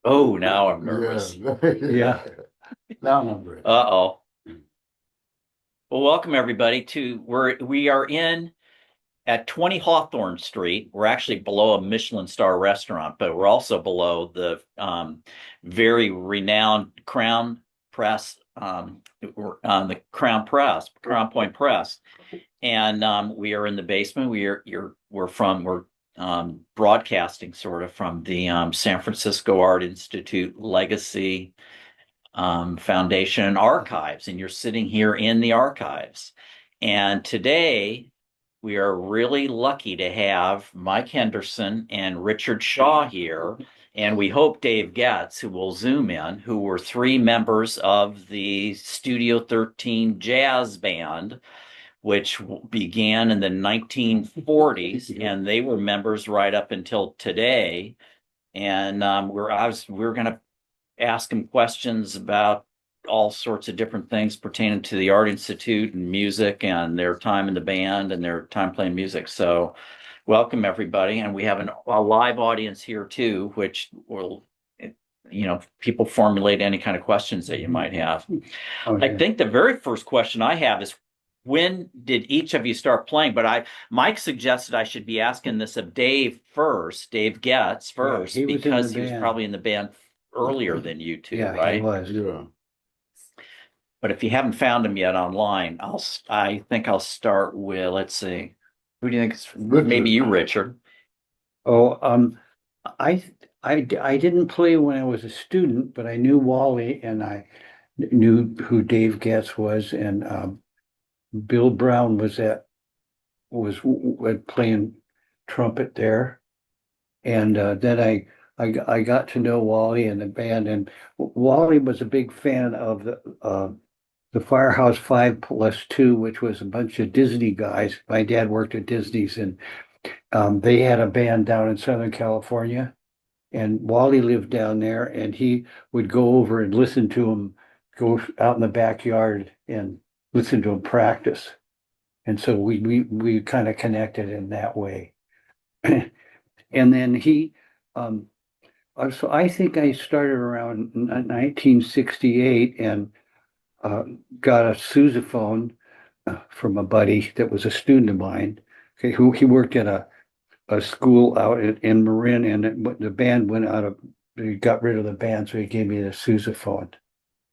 Oh, now I'm nervous. Yeah. Now I'm ready. Uh-oh. Well, welcome everybody to we are in at 20 Hawthorne Street. We're actually below a Michelin star restaurant, but we're also below the very renowned Crown Press, we're on the Crown Point Press. And we are in the basement. We're broadcasting sort of from the San Francisco Art Institute Legacy Foundation and Archives, and you're sitting here in the archives. And today we are really lucky to have Mike Henderson and Richard Shaw here. And we hope Dave Getz, who will zoom in, who were three members of the Studio 13 jazz band, which began in the 1940s, and they were members right up until today. And we're going to ask them questions about all sorts of different things pertaining to the Art Institute and music and their time in the band and their time playing music. So welcome everybody. And we have a live audience here too, which will, people formulate any kind of questions that you might have. Okay. I think the very first question I have is, when did each of you start playing? But Mike suggested I should be asking this of Dave first, Dave Getz first, because he was probably in the band earlier than you two, Yeah, right? he was. Yeah. But if you haven't found him yet online, I think I'll start with, let's see, who do you think is maybe you, Richard? Oh, I I didn't play when I was a student, but I knew Wally and I knew who Dave Getz was, and Bill Brown was playing trumpet there, and then I got to know Wally and the band, and Wally was a big fan of the Firehouse 5+2, which was a bunch of Disney guys. My dad worked at Disney's, and they had a band down in Southern California, and Wally lived down there, and he would go over and listen to him, go out in the backyard and listen to him practice. And so we kind of connected in that way. And then so I think I started around 1968 and uh, got a sousaphone from a buddy that was a student of mine. Okay, who he worked at a school out in Marin, and the band went out of. He got rid of the band, so he gave me the sousaphone,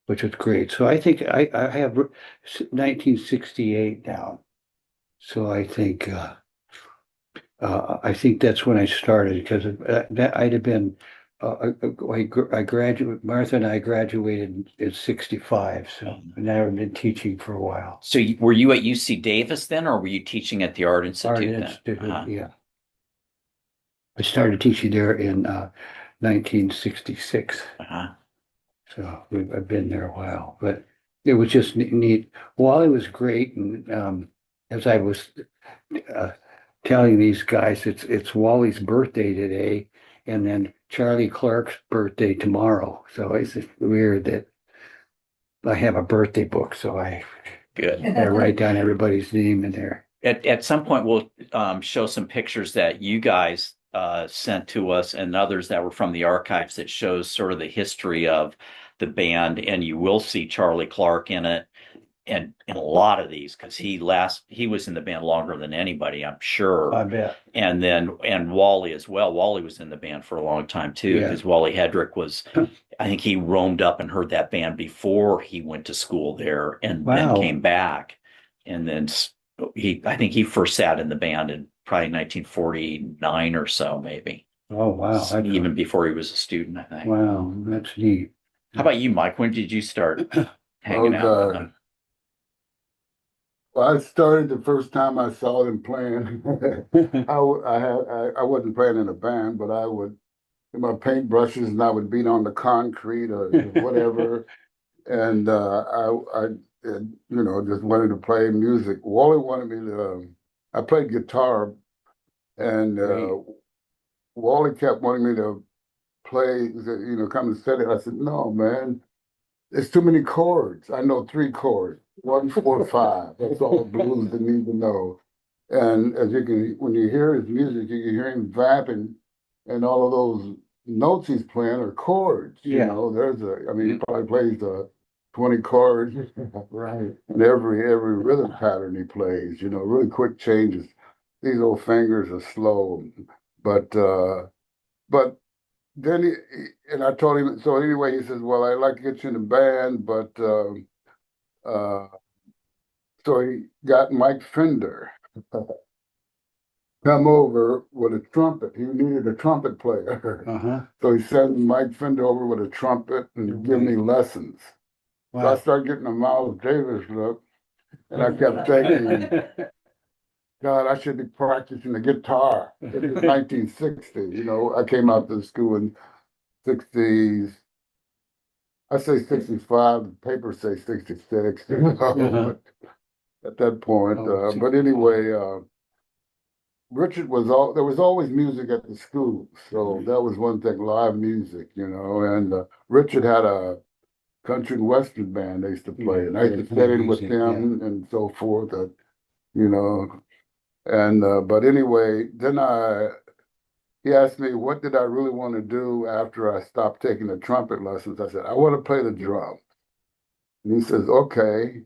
which was great. So I think I have 1968 down. So I think that's when I started, because that I'd have been I graduated. Martha and I graduated in '65, so and I've been teaching for a while. So were you at UC Davis then, or were you teaching at the Art Institute then? Institute, yeah. I started teaching there in 1966. So I've been there a while, but it was just neat. Wally was great, and as I was uh, telling these guys, it's Wally's birthday today, and then Charlie Clark's birthday tomorrow. So it's just weird that I have a birthday book, so Good. I write down everybody's name in there. At some point, we'll show some pictures that you guys sent to us and others that were from the archives that shows sort of the history of the band, and you will see Charlie Clark in it, and in a lot of these, because he was in the band longer than anybody, I'm sure. I bet. And Wally as well. Wally was in the band for a long time too, Yeah. because Wally Hedrick was, I think he roamed up and heard that band before he went to school there, and then came back. And then I think he first sat in the band in probably 1949 or so, maybe. Oh, wow. Even before he was a student, I think. Wow, that's neat. How about you, Mike? When did you start hanging out with them? Well, I started the first time I saw them playing. I wasn't playing in a band, but I would get my paintbrushes and I would beat on the concrete or whatever. And just wanted to play music. Wally wanted me to. I played guitar, and Wally kept wanting me to play. Come and study. I said, "No, man, there's too many chords. I know 3 chords, 1, 4, 5. That's all blues they need to know." And when you hear his music, you can hear him vamping and all of those notes he's playing are chords. You Yeah. know, I mean, he probably plays 20 chords, Right. and every rhythm pattern he plays. You know, really quick changes. These old fingers are slow, but but then and I told him. So anyway, he says, "Well, I'd like to get you in the band, but." Uh, so he got Mike Fender come over with a trumpet. He needed a trumpet player. Uh-huh. So he sent Mike Fender over with a trumpet and give me lessons. So I Wow. started getting a Miles Davis look, and I kept thinking, God, I should be practicing the guitar. It was 1960. You know, I came out to school in 60s. I say 65, the papers say 66, you know, Uh-huh. but at that point. Oh, But anyway, Richard there was always music at the school. So that was one thing, live music, you know. And Richard had a country and western band they used to play. And I used to sit in with them and so forth, you know. And, but anyway, he asked me, what did I really want to do after I stopped taking the trumpet lessons? I said, I want to play the drum. And he says, okay.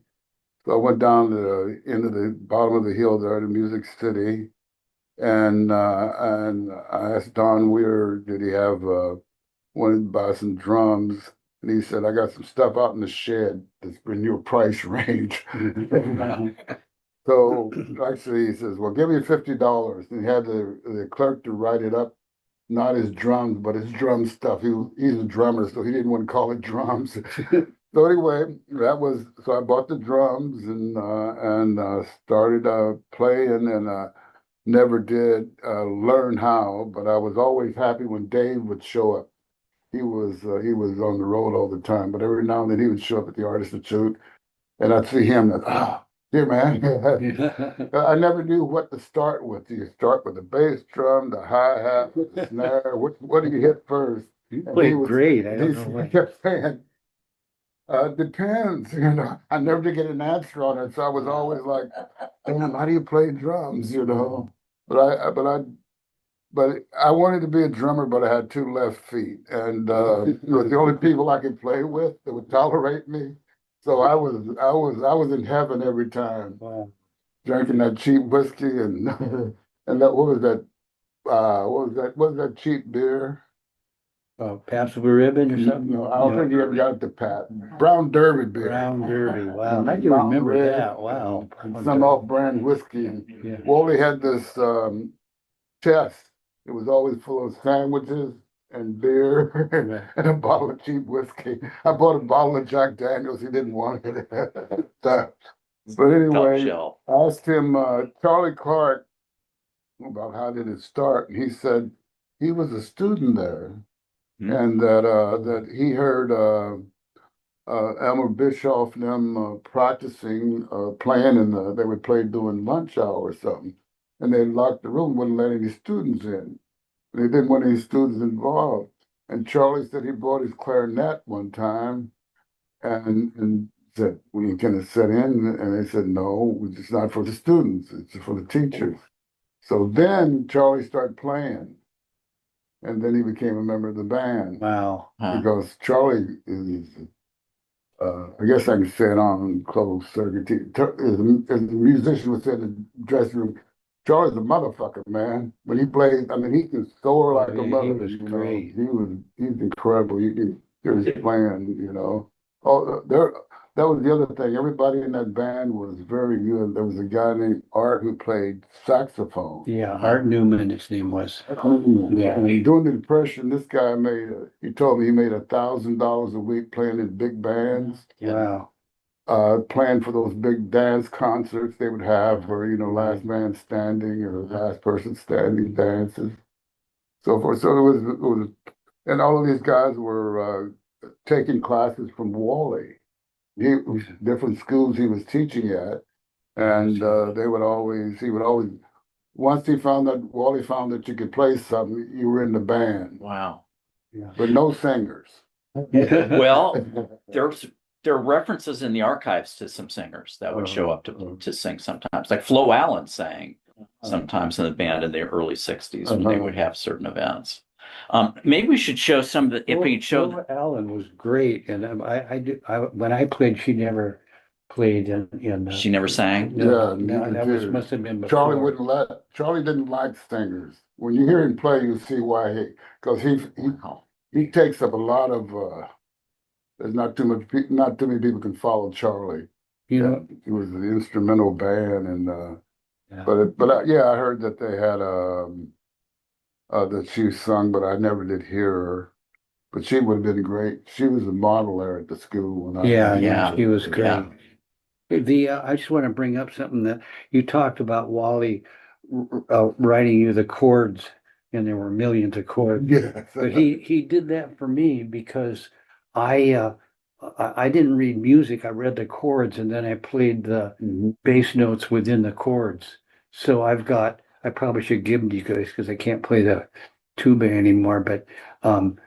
So I went down to the end of the bottom of the hill there to Music City. And I asked Don Weir, did he have wanted to buy some drums? And he said, I got some stuff out in the shed that's in your price range. So actually he says, well, give me $50. And he had the clerk to write it up, not his drums, but his drum stuff. He's a drummer, so he didn't want to call it drums. So anyway, so I bought the drums and started playing and never did learn how, but I was always happy when Dave would show up. He was on the road all the time, but every now and then he would show up at the Artists Institute, and I'd see him. And, here, man. I never knew what to start with. Do you start with the bass drum, the hi hat, the snare? What do you hit first? You played great. I don't know He what. kept saying, depends. You know, I never did get an answer on it, so I was always like, damn, how do you play drums? You know. But I wanted to be a drummer, but I had two left feet, and it was the only people I could play with that would tolerate me. So I was in heaven every time, Wow. drinking that cheap whiskey and and that what was that cheap beer? Pass the ribbon or something? No, I don't think you ever got it to Pat. Brown Derby beer. Brown Derby. Wow. I can Mountain remember Red, that. Wow. some off-brand whiskey. Yeah. Wally had this chest. It was always full of sandwiches and beer and a bottle of cheap whiskey. I bought a bottle of Jack Daniels. He didn't want it. But anyway, I asked him, Charlie Clark, about how did it start, and he said he was a student there, and that he heard Elmer Bischoff and them practicing playing, and they would play during lunch hour or something, and they locked the room, wouldn't let any students in. They didn't want any students involved. And Charlie said he brought his clarinet one time and said, well, you can sit in? And they said, no, it's not for the students, it's for the teachers. So then Charlie started playing, and then he became a member of the band. Wow. Because Charlie is, I guess I can say it on closed circuit. As a musician was in the dressing room, Charlie's a motherfucker, man. When he plays, I mean, he can soar like a mother. He was great. He's incredible. You can hear his playing, you know. Oh, that was the other thing. Everybody in that band was very good. There was a guy named Art who played saxophone. Yeah, Art Newman, his name was. Yeah. And during the Depression, this guy he told me he made $1,000 a week playing in big bands. Wow. Playing for those big dance concerts they would have for, you know, last man standing or last person standing dances, so forth. So it was, and all of these guys were taking classes from Wally. Different schools he was teaching at, and he would always, once Wally found that you could play something, you were in the band. Wow. Yeah. But no singers. Well, there are references in the archives to some singers that would show up to sing sometimes. Like Flo Allen sang sometimes in the band in the early 60s when they would have certain events. Maybe we should show some of the, if we could show, Laura Allen was great, and when I played, she never played in. she never sang. No, Yeah, no, neither that did. must have been Charlie before. wouldn't let, Charlie didn't like singers. When you hear him play, you see why because Wow. he takes up a lot of, there's not too many people can follow Charlie. You Yeah, know, it was the instrumental band and, yeah. yeah, I heard that they had, that she sung, but I never did hear her. But she would have been great. She was a model there at the school when I Yeah, went yeah, to she was it. great. I just want to bring up something that you talked about Wally writing you the chords, and there were millions of chords. Yes. But he did that for me because I uh, I didn't read music. I read the chords, and then I played the Mhm. bass notes within the chords. So I probably should give them to you guys because I can't play the tuba anymore. But um,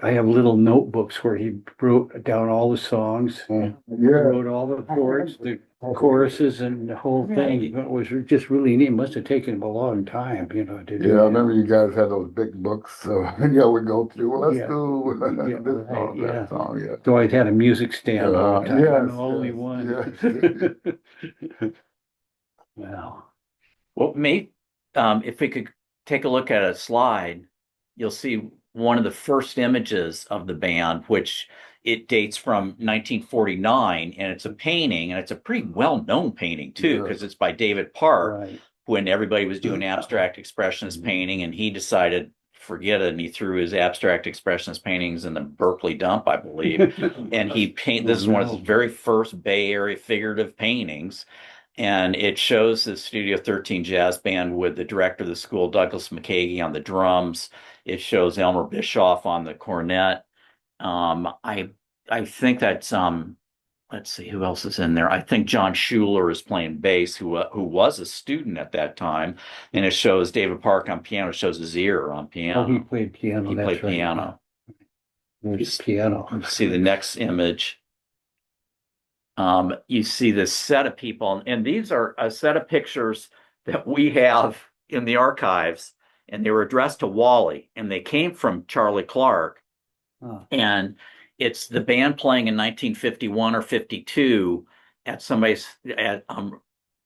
I have little notebooks where he wrote down all the songs, Yeah. wrote all the chords, the choruses, and the whole thing. It was just really neat. It must have taken him a long time, to Yeah, I do. remember you guys had those big books, so yeah, we go through. Well, let's Yeah, do yeah, this right, song, yeah. that song, yeah. So I had a music stand all the time. I'm the Yes, only yes, one. yes. Wow. Well, if we could take a look at a slide, you'll see one of the first images of the band, which it dates from 1949, and it's a painting, and it's a pretty well-known painting too, Yeah. because it's by David Park, Right. when everybody was doing abstract expressionist painting, and he decided, forget it, and he threw his abstract expressionist paintings in the Berkeley dump, I believe. And this is one of his very first Bay Area figurative paintings. And it shows the Studio 13 jazz band with the director of the school, Douglas McKagy, on the drums. It shows Elmer Bischoff on the cornet. I think that's let's see who else is in there. I think John Schuler is playing bass, who was a student at that time. And it shows David Park on piano. It shows his ear on Oh, he piano. played piano. He That's played right. piano. There's piano. You see the next image. You see this set of people, and these are a set of pictures that we have in the archives, and they were addressed to Wally, and they came from Charlie Clark, Oh, and it's the band playing in 1951 or 52 at at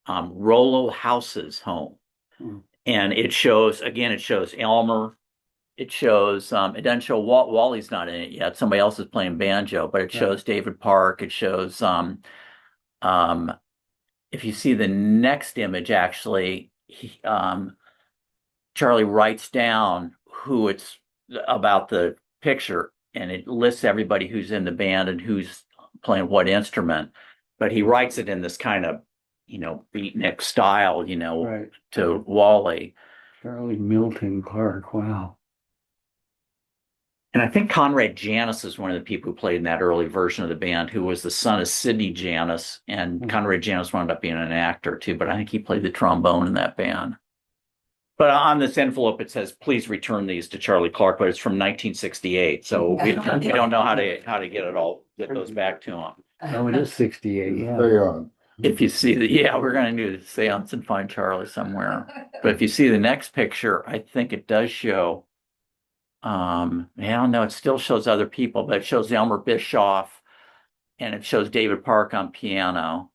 Rollo House's home, oh, and it shows Elmer. It shows, it doesn't show Wally's not in it yet. Somebody else is playing banjo, but it shows right. David Park. It shows, um, if you see the next image, actually, Charlie writes down who it's about the picture, and it lists everybody who's in the band and who's playing what instrument. But he writes it in this kind of, beatnik style, Right. to Wally. Charlie Milton Clark. Wow. And I think Conrad Janis is one of the people who played in that early version of the band, who was the son of Sidney Janis. And Conrad Janis wound up being an actor too, but I think he played the trombone in that band. But on this envelope, it says, "Please return these to Charlie Clark," but it's from 1968. So we don't know how to get those back to him. Oh, it is 68. Yeah. Stay on. If you see we're going to do the seance and find Charlie somewhere. But if you see the next picture, I think it does show, I don't know, it still shows other people, but it shows Elmer Bischoff and it shows David Park on piano.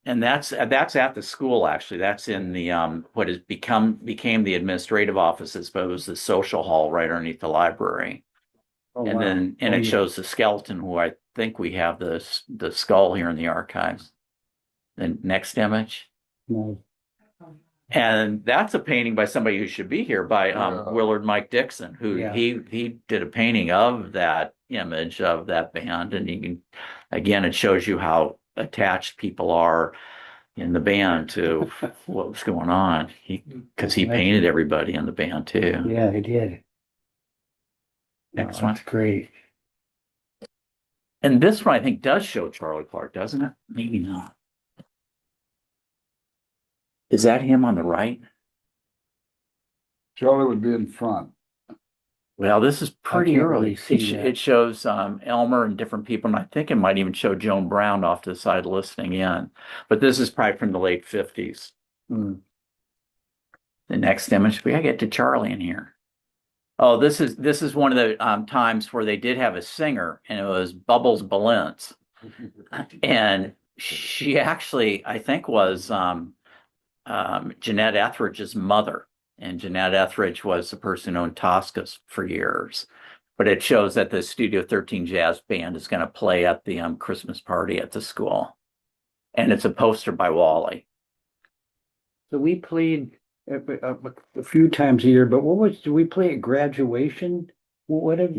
And that's at the school, actually. That's in the what has became the administrative offices, but it was the social hall right underneath the library. Oh, And wow. then it shows the skeleton, who I think we have the skull here in the archives. The next image. Nice. And that's a painting by somebody who should be here, by Willard Mike Dixon, who he did a painting of that image of that band. And you can, again, it shows you how attached people are in the band to what was going on. Because he painted everybody in the band too. Yeah, he did. Next one. That's great. And this one I think does show Charlie Clark, doesn't it? Maybe not. Is that him on the right? Charlie would be in front. Well, this is pretty can't early. really see that. It shows Elmer and different people, and I think it might even show Joan Brown off to the side listening in. But this is probably from the late 50s. Mm. The next image, we gotta get to Charlie in here. Oh, this is one of the times where they did have a singer, and it was Bubbles Balintz, and she actually, I think, was Jeanette Etheridge's mother, and Jeanette Etheridge was the person who owned Tosca's for years. But it shows that the Studio 13 Jazz Band is going to play at the Christmas party at the school, and it's a poster by Wally. So we played a few times a year, but do we play at graduation? What have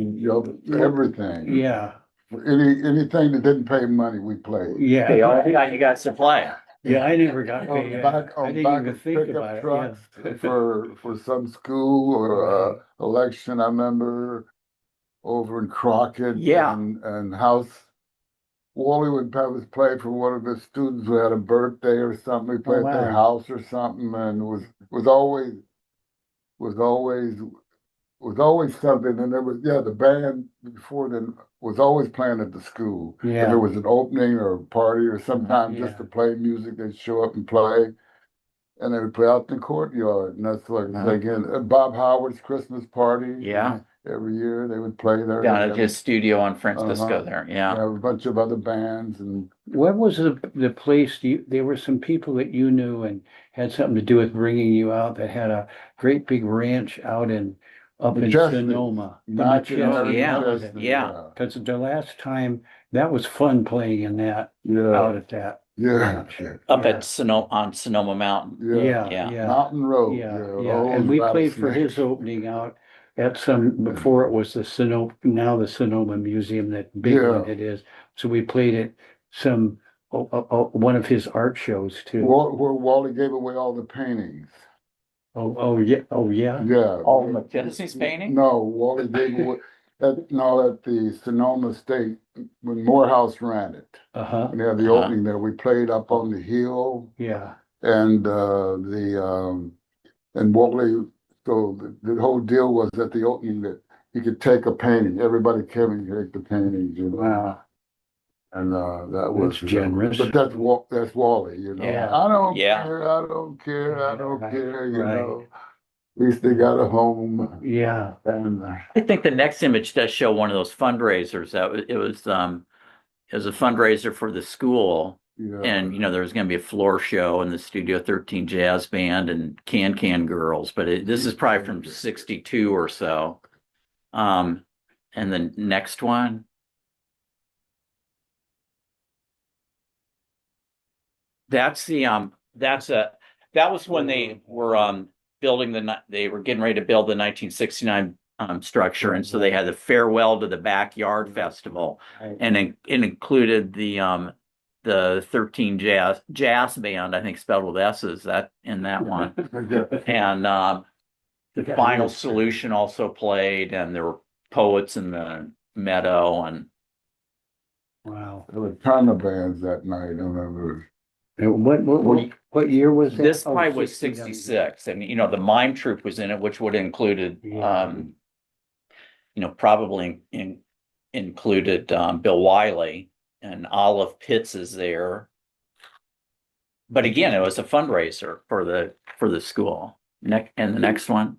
Everything. Yeah, Anything that didn't pay money, we played. yeah. Hey, all you guys to play. Yeah, I never got paid. I didn't even of think pickup about it. trucks Yeah. for some school or election. I remember over in Crockett. Yeah. And house. Wally would have us play for one of his students who had a birthday or something. We played at their house or something, and was always something. And there was the band before then was always playing at the school. Yeah. If there was an opening or a party or sometimes just to play music, they'd show up and play. And they would play out in the courtyard. And that's like again, Bob Howard's Christmas party. Yeah. Every year they would play there. Down at his studio on Francisco there. Yeah. A bunch of other bands. And what was the place there were some people that you knew and had something to do with bringing you out that had a great big ranch up in Sonoma. Yeah. Because the last time that was fun playing in that out at that. Yeah. Up at Sonoma Mountain. Yeah. Mountain Road. Yeah. And we played for his opening out at before it was the Sonoma Museum, that big one it is. So we played at one of his art shows too. Where Wally gave away all the paintings. Oh yeah. Yeah. All McChesney's painting? No, Wally gave away at the Sonoma State when Morehouse ran it. And they had the opening there. We played up on the hill. Yeah. And and Wally. So the whole deal was at the opening that he could take a painting. Everybody came and take the paintings, Wow. And that was generous. But that's Wally, Yeah. I don't care. I don't care. At least they got a home. Yeah. And I think the next image does show one of those fundraisers. It was a fundraiser for the school. And there was going to be a floor show in the Studio 13 Jazz Band and Can Girls, but this is probably from '62 or so. And the next one, that was when they were they were getting ready to build the 1969 structure, and so they had the Farewell to the Backyard Festival, and it included the 13 jazz band, I think spelled with S's, in that one. And the Final Solution also played, and there were poets in the meadow. And wow, there were a ton of bands that night. I remember. What year was that? This probably was 66, and the mime troupe was in it, which would have included probably included Bill Wiley. And Olive Pitts is there. But again, it was a fundraiser for the school. And the next one.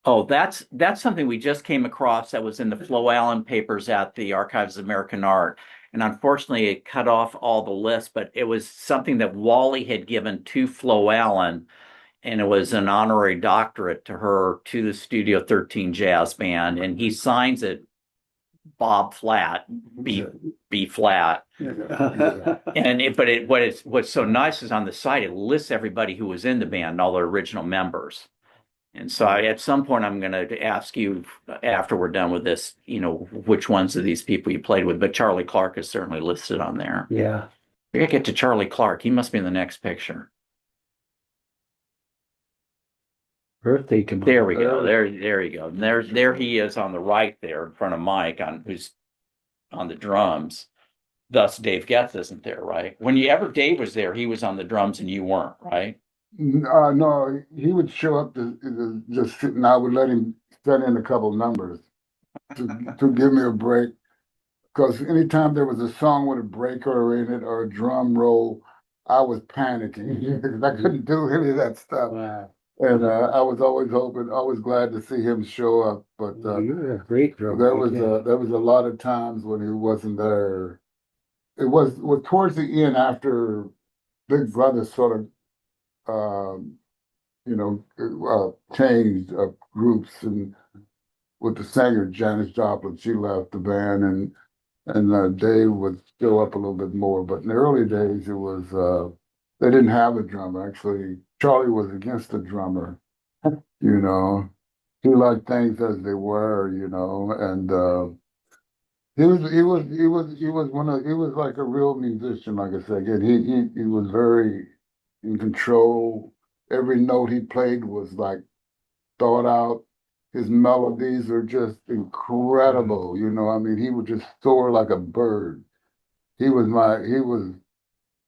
Oh, that's something we just came across that was in the Flo Allen papers at the Archives of American Art. And unfortunately, it cut off all the lists, but it was something that Wally had given to Flo Allen. And it was an honorary doctorate to her, to the Studio 13 Jazz Band. And he signs it Bob Flat, B flat. And what's so nice is on the site, it lists everybody who was in the band, all the original members. And so at some point, I'm going to ask you after we're done with this, which ones of these people you played with. But Charlie Clark is certainly listed on there. Yeah. We got to get to Charlie Clark. He must be in the next picture. Birthday tomorrow. There we go. There you go. And there he is on the right there in front of Mike, who's on the drums. Thus, Dave Getz isn't there, right? Whenever Dave was there, he was on the drums and you weren't, right? No, he would show up to just sit, and I would let him send in a couple numbers to give me a break. Because anytime there was a song with a breaker in it or a drum roll, I was panicking because I couldn't do any of that stuff. Wow. And I was always glad to see him show up. But You were a great drummer. there was a lot of times when he wasn't there. It was towards the end after Big Brother sort of changed groups, and with the singer Janis Joplin, she left the band, and Dave would show up a little bit more. But in the early days, it was they didn't have a drummer. Actually, Charlie was against the drummer. You know, he liked things as they were. And he was like a real musician. Like I said, again, he was very in control. Every note he played was like thought out. His melodies are just incredible. I mean, he would just soar like a bird.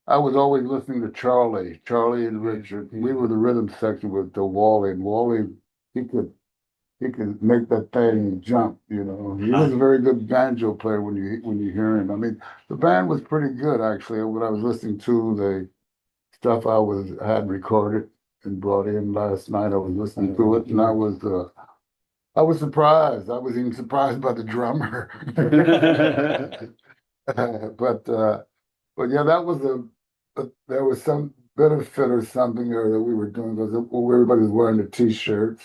I was always listening to Charlie and Richard. We were the rhythm section with the Wally, and Wally, he could, he could make that thing jump. He was a very good banjo player when you hear him. I mean, the band was pretty good actually. When I was listening to the stuff had recorded and brought in last night, I was listening to it, and I was surprised. I was even surprised by the drummer. But yeah, there was some benefit or something there that we were doing because everybody was wearing the t-shirts.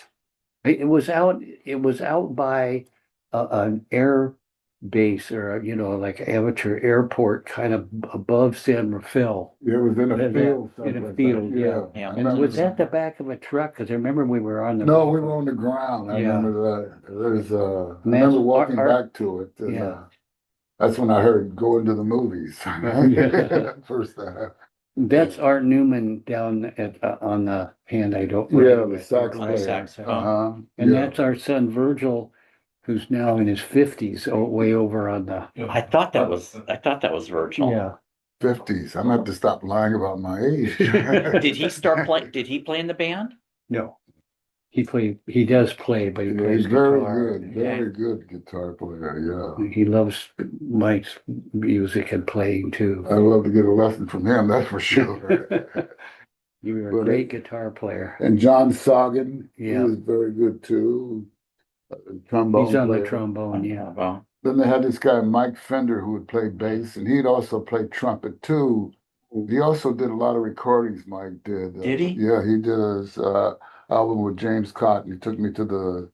It was out by an air base, or like amateur airport, kind of above San Rafael. It was in a field. In a field, yeah. Yeah. And was that the back of a truck? Because I remember we were on the. No, we were on the ground. I remember that. I remember walking back to it. And, yeah. That's when I heard "Go into the movies." First time. That's Art Newman down at on the hand. I don't. Yeah, the sax player. Saxophone. And that's our son Virgil, who's now in his 50s, way over on the. I thought that was Virgil. Yeah. 50s. I'm gonna have to stop lying about my age. Did he play in the band? No. He does play, but he plays He's very guitar. good, very good guitar player, yeah. He loves Mike's music and playing too. I'd love to get a lesson from him, that's for sure. You were a great guitar player. And John Soggin, he Yeah. was very good too. Trombone He's on player. the trombone, yeah. Well, Then they had this guy, Mike Fender, who would play bass, and he'd also play trumpet too. He also did a lot of recordings, Mike did. Did he? Yeah, he did his album with James Cotton. He took me to the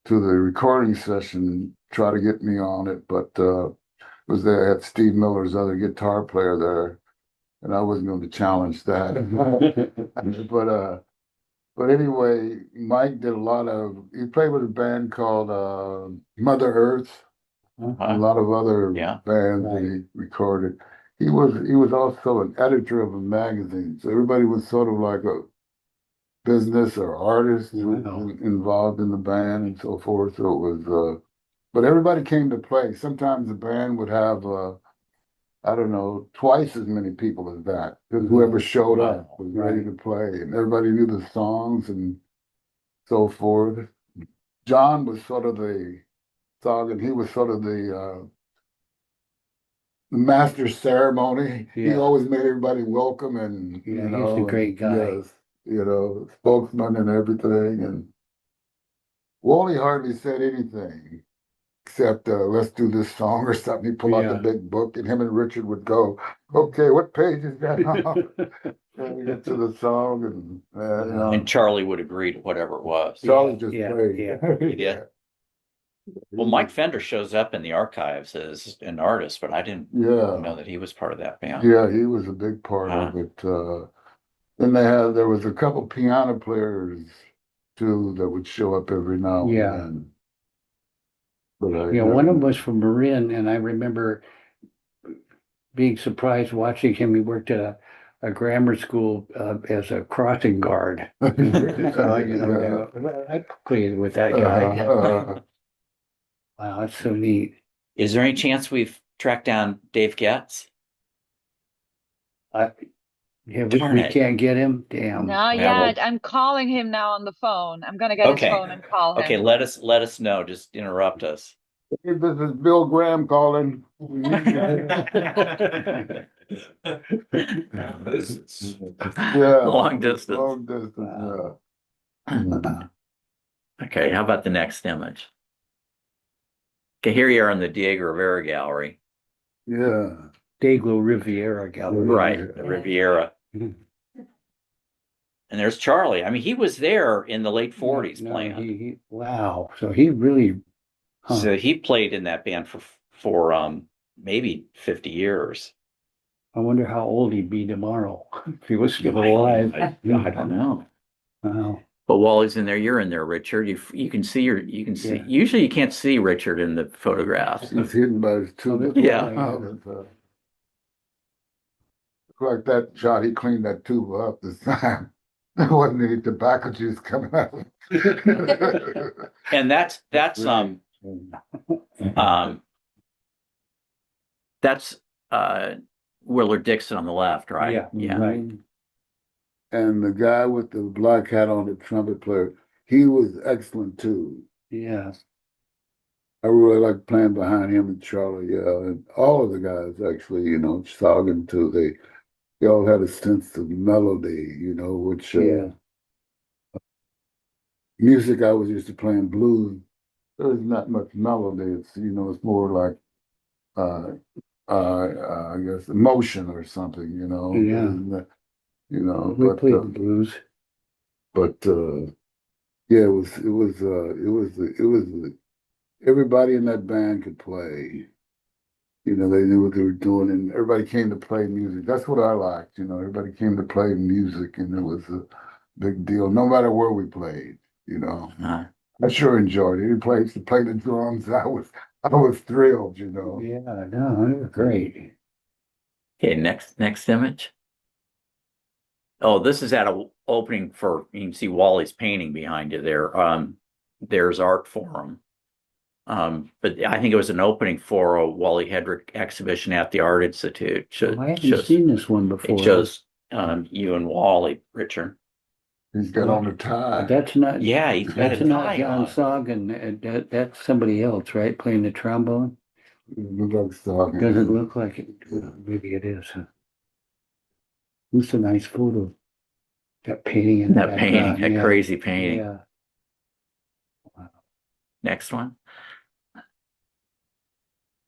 recording session, tried to get me on it, but was there at Steve Miller's other guitar player there, and I wasn't going to challenge that. But anyway, Mike did he played with a band called Mother Earth, a lot of other bands that he recorded. He was also an editor of a magazine, so everybody was sort of like a business or artist involved in the band and so forth. So it was, but everybody came to play. Sometimes the band would have, I don't know, twice as many people as that. Because whoever showed up was ready to play, and everybody knew the songs and so forth. John was sort of the song, and he was sort of the master ceremony. Yeah. He always made everybody welcome, and he's a great guy. Yes, spokesman and everything. And Wally hardly said anything except let's do this song or something. He'd pull out the big book, and him and Richard would go, okay, what page is that on? And we get to the song, and Charlie would agree to whatever it was. Charlie just played. He did. Well, Mike Fender shows up in the archives as an artist, but I didn't know that he was part of that band. Yeah, he was a big part of it. Then there was a couple piano players too that would show up every now and then. But one of them was from Marin, and I remember being surprised watching him. He worked at a grammar school as a crossing guard. So, I played with that guy. Wow, that's so neat. Is there any chance we've tracked down Dave Getz? We can't get him. Damn. Not yet. I'm calling him now on the phone. I'm gonna get his phone and call him. Okay, let us know. Just interrupt us. Hey, this is Bill Graham calling. Long distance. Long distance. Okay, how about the next image? Okay, here you are in the Diego Rivera Gallery. Yeah. Dayglow Riviera Gallery. Right, the Riviera. Mhm. And there's Charlie. I mean, he was there in the late 40s No, playing. wow. So he really, So he played in that band for maybe 50 years. I wonder how old he'd be tomorrow if he was still alive. I don't know. Wow. But Wally's in there, you're in there, Richard. You can see you can see. Yeah. Usually you can't see Richard in the photographs. It's hidden by his tube. Yeah. Like that shot, he cleaned that tube up this time. There wasn't any tobacco juice coming out. And that's Willard Dixon on the left, right? Yeah. Right. And the guy with the black hat on, the trumpet player, he was excellent too. Yeah. I really like playing behind him and Charlie, and all of the guys actually, Sagan too. They all had a sense of melody, which music I was used to playing blues. There's not much melody. It's it's more like I guess emotion or something, Yeah. We but played the blues. but yeah, it was everybody in that band could play. They knew what they were doing, and everybody came to play music. That's what I liked. Everybody came to play music, and it was a big deal, no matter where we played. I sure enjoyed it. Any place to play the drums, I was thrilled. Yeah, no, it was great. Okay, next image. Oh, this is at an opening for, you can see Wally's painting behind you there. There's Art Forum. But I think it was an opening for a Wally Hedrick exhibition at the Art Institute. I haven't seen this one before. It shows you and Wally, Richard. He's got on a tie. That's not. Yeah, he's got a That's not tie John on. Sagan. That's somebody else, right? Playing the trombone. It looks like Sagan. Doesn't look like it. Maybe it is. It's a nice photo. That painting in That painting, that yeah. crazy painting. Yeah. Wow. Next one.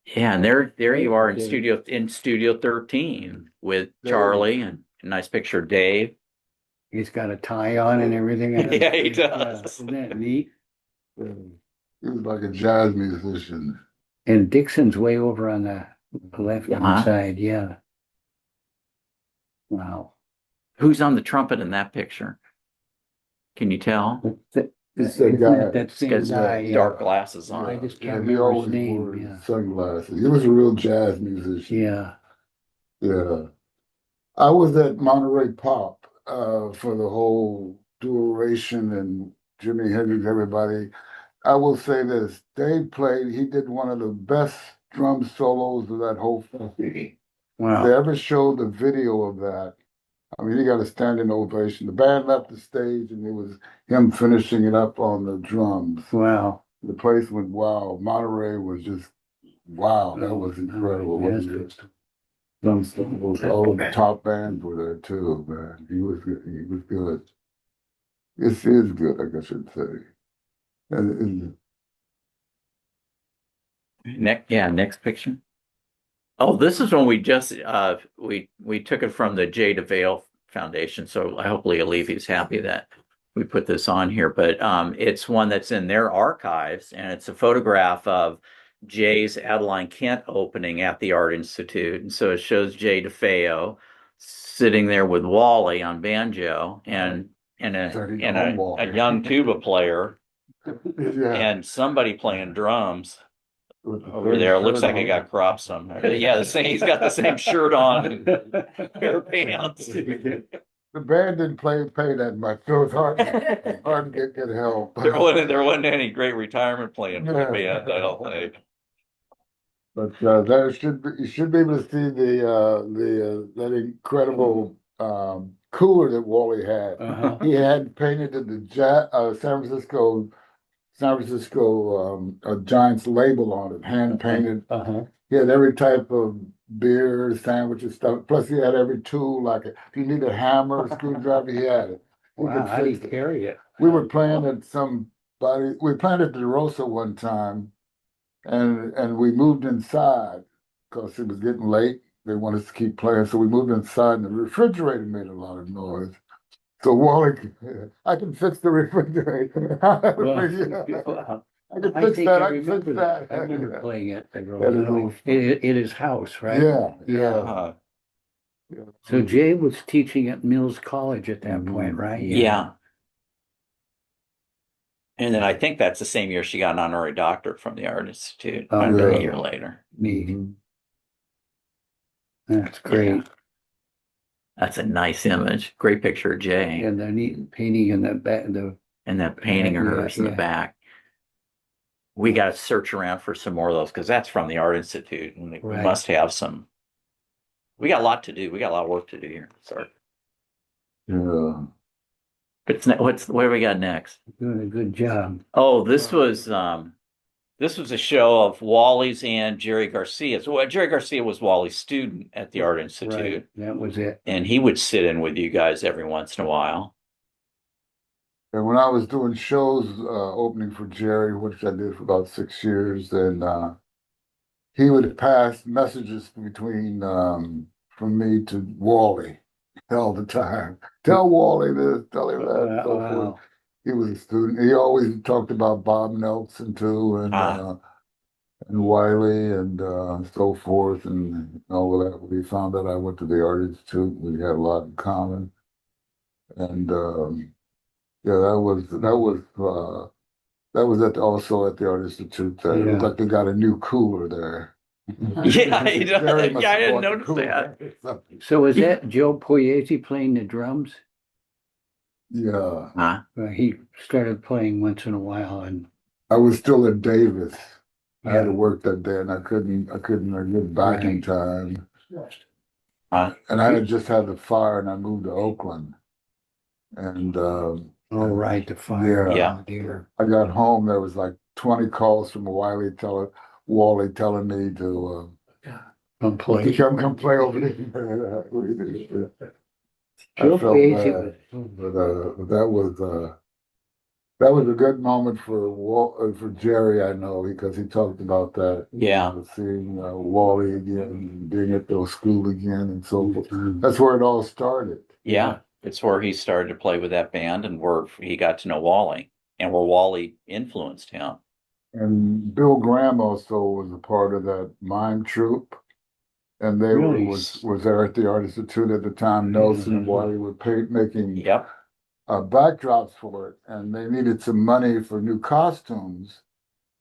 Yeah, and there you are in Studio 13 with Charlie, and a nice picture of Dave. He's got a tie on and everything. Yeah, he does. Isn't that neat? He was like a jazz musician. And Dixon's way over on the left-hand side. Yeah. Wow. Who's on the trumpet in that picture? Can you tell? It's that guy. That same guy. Dark glasses on. I just can't remember his name. Yeah. Sunglasses. He was a real jazz musician. Yeah. Yeah. I was at Monterey Pop for the whole duration, and Jimi Hendrix, everybody. I will say this: Dave played. He did one of the best drum solos of that whole thing. Wow. If they ever showed the video of that, I mean, he got a standing ovation. The band left the stage, and it was him finishing it up on the drums. Wow. The place went wow. Monterey was just wow. That was incredible. All the top bands were there too, man. He was good. He was good. This is good, I guess I should say. And next picture. Oh, this is when we just we took it from the Jay DeVale Foundation. So hopefully Alivi's happy that we put this on here. But it's one that's in their archives, and it's a photograph of Jay's Adeline Kent opening at the Art Institute. And so it shows Jay DeFeo sitting there with Wally on banjo and a young tuba player and somebody playing drums over there. It looks like I got cropped somewhere. Yeah, he's got the same shirt on and pair of pants. the band didn't pay that much, so it's hard to get help. There wasn't any great retirement plan for the band, I don't think. But there you should be able to see that incredible cooler that Wally had. He had painted the San Francisco Giants label on it, hand painted. He had every type of beer, sandwiches, stuff. Plus, he had every tool. Like if you need a hammer, a screwdriver, he had it. Wow, how do you carry it? we were playing at we played at the Rosa one time, and we moved inside because it was getting late. They wanted us to keep playing, so we moved inside, and the refrigerator made a lot of noise. So Wally, I can fix the refrigerator. Well, I can I fix think that. I I can fix remember that. that. I remember playing it at That is awesome. in his house, right? Yeah, yeah. Uh, Yeah. So Jay was teaching at Mills College at that point, right? yeah. And then I think that's the same year she got an honorary doctorate from the Art Institute, Oh, a yeah. year later. Neat. Mhm. That's great. That's a nice image. Great picture of Jay. And the neat painting in the back, And that painting of hers in the back. We got to search around for some more of those because that's from the Art Institute, and we Right. must have some. We got a lot to do. We got a lot of work to do here. Sorry. Yeah. But what do we got next? doing a good job. Oh, this was a show of Wally's and Jerry Garcia's. Well, Jerry Garcia was Wally's student at the Art Institute, Right. That was it. and he would sit in with you guys every once in a while. And when I was doing shows, opening for Jerry, which I did for about 6 years, and he would pass messages between from me to Wally all the time. Tell Wally this, tell him that, and so Wow. forth. He was a student. He always talked about Bob Nelson too, and Wiley and so forth, and all of that. We found that I went to the Art Institute. We had a lot in common, and yeah, that was also at the Art Institute. It Yeah. looked like they got a new cooler there. Yeah, Jerry must I have didn't bought the notice cooler that. or something. So is that Joe Pugliese playing the drums? Yeah, He started playing once in a while, and I was still at Davis. I had to yeah. work that day, and I couldn't get back in Right. time. Huh? And I had just had the fire, and I moved to Oakland. And Oh, right, the fire. Yeah. Oh, dear. I got home. There was like 20 calls from Wally telling me to Come play. come play over there. I Joe felt Pugliese bad, but that was a good moment for Jerry. I know because he talked about that. Yeah. Seeing Wally again, being at those school again, and so forth. Mhm. That's where it all started. Yeah. It's where he started to play with that band and where he got to know Wally and where Wally influenced him. And Bill Graham also was a part of that mime troupe. And they Really? was there at the Art Institute at the time. Nelson and Wally were making Yep. backdrops for it, and they needed some money for new costumes.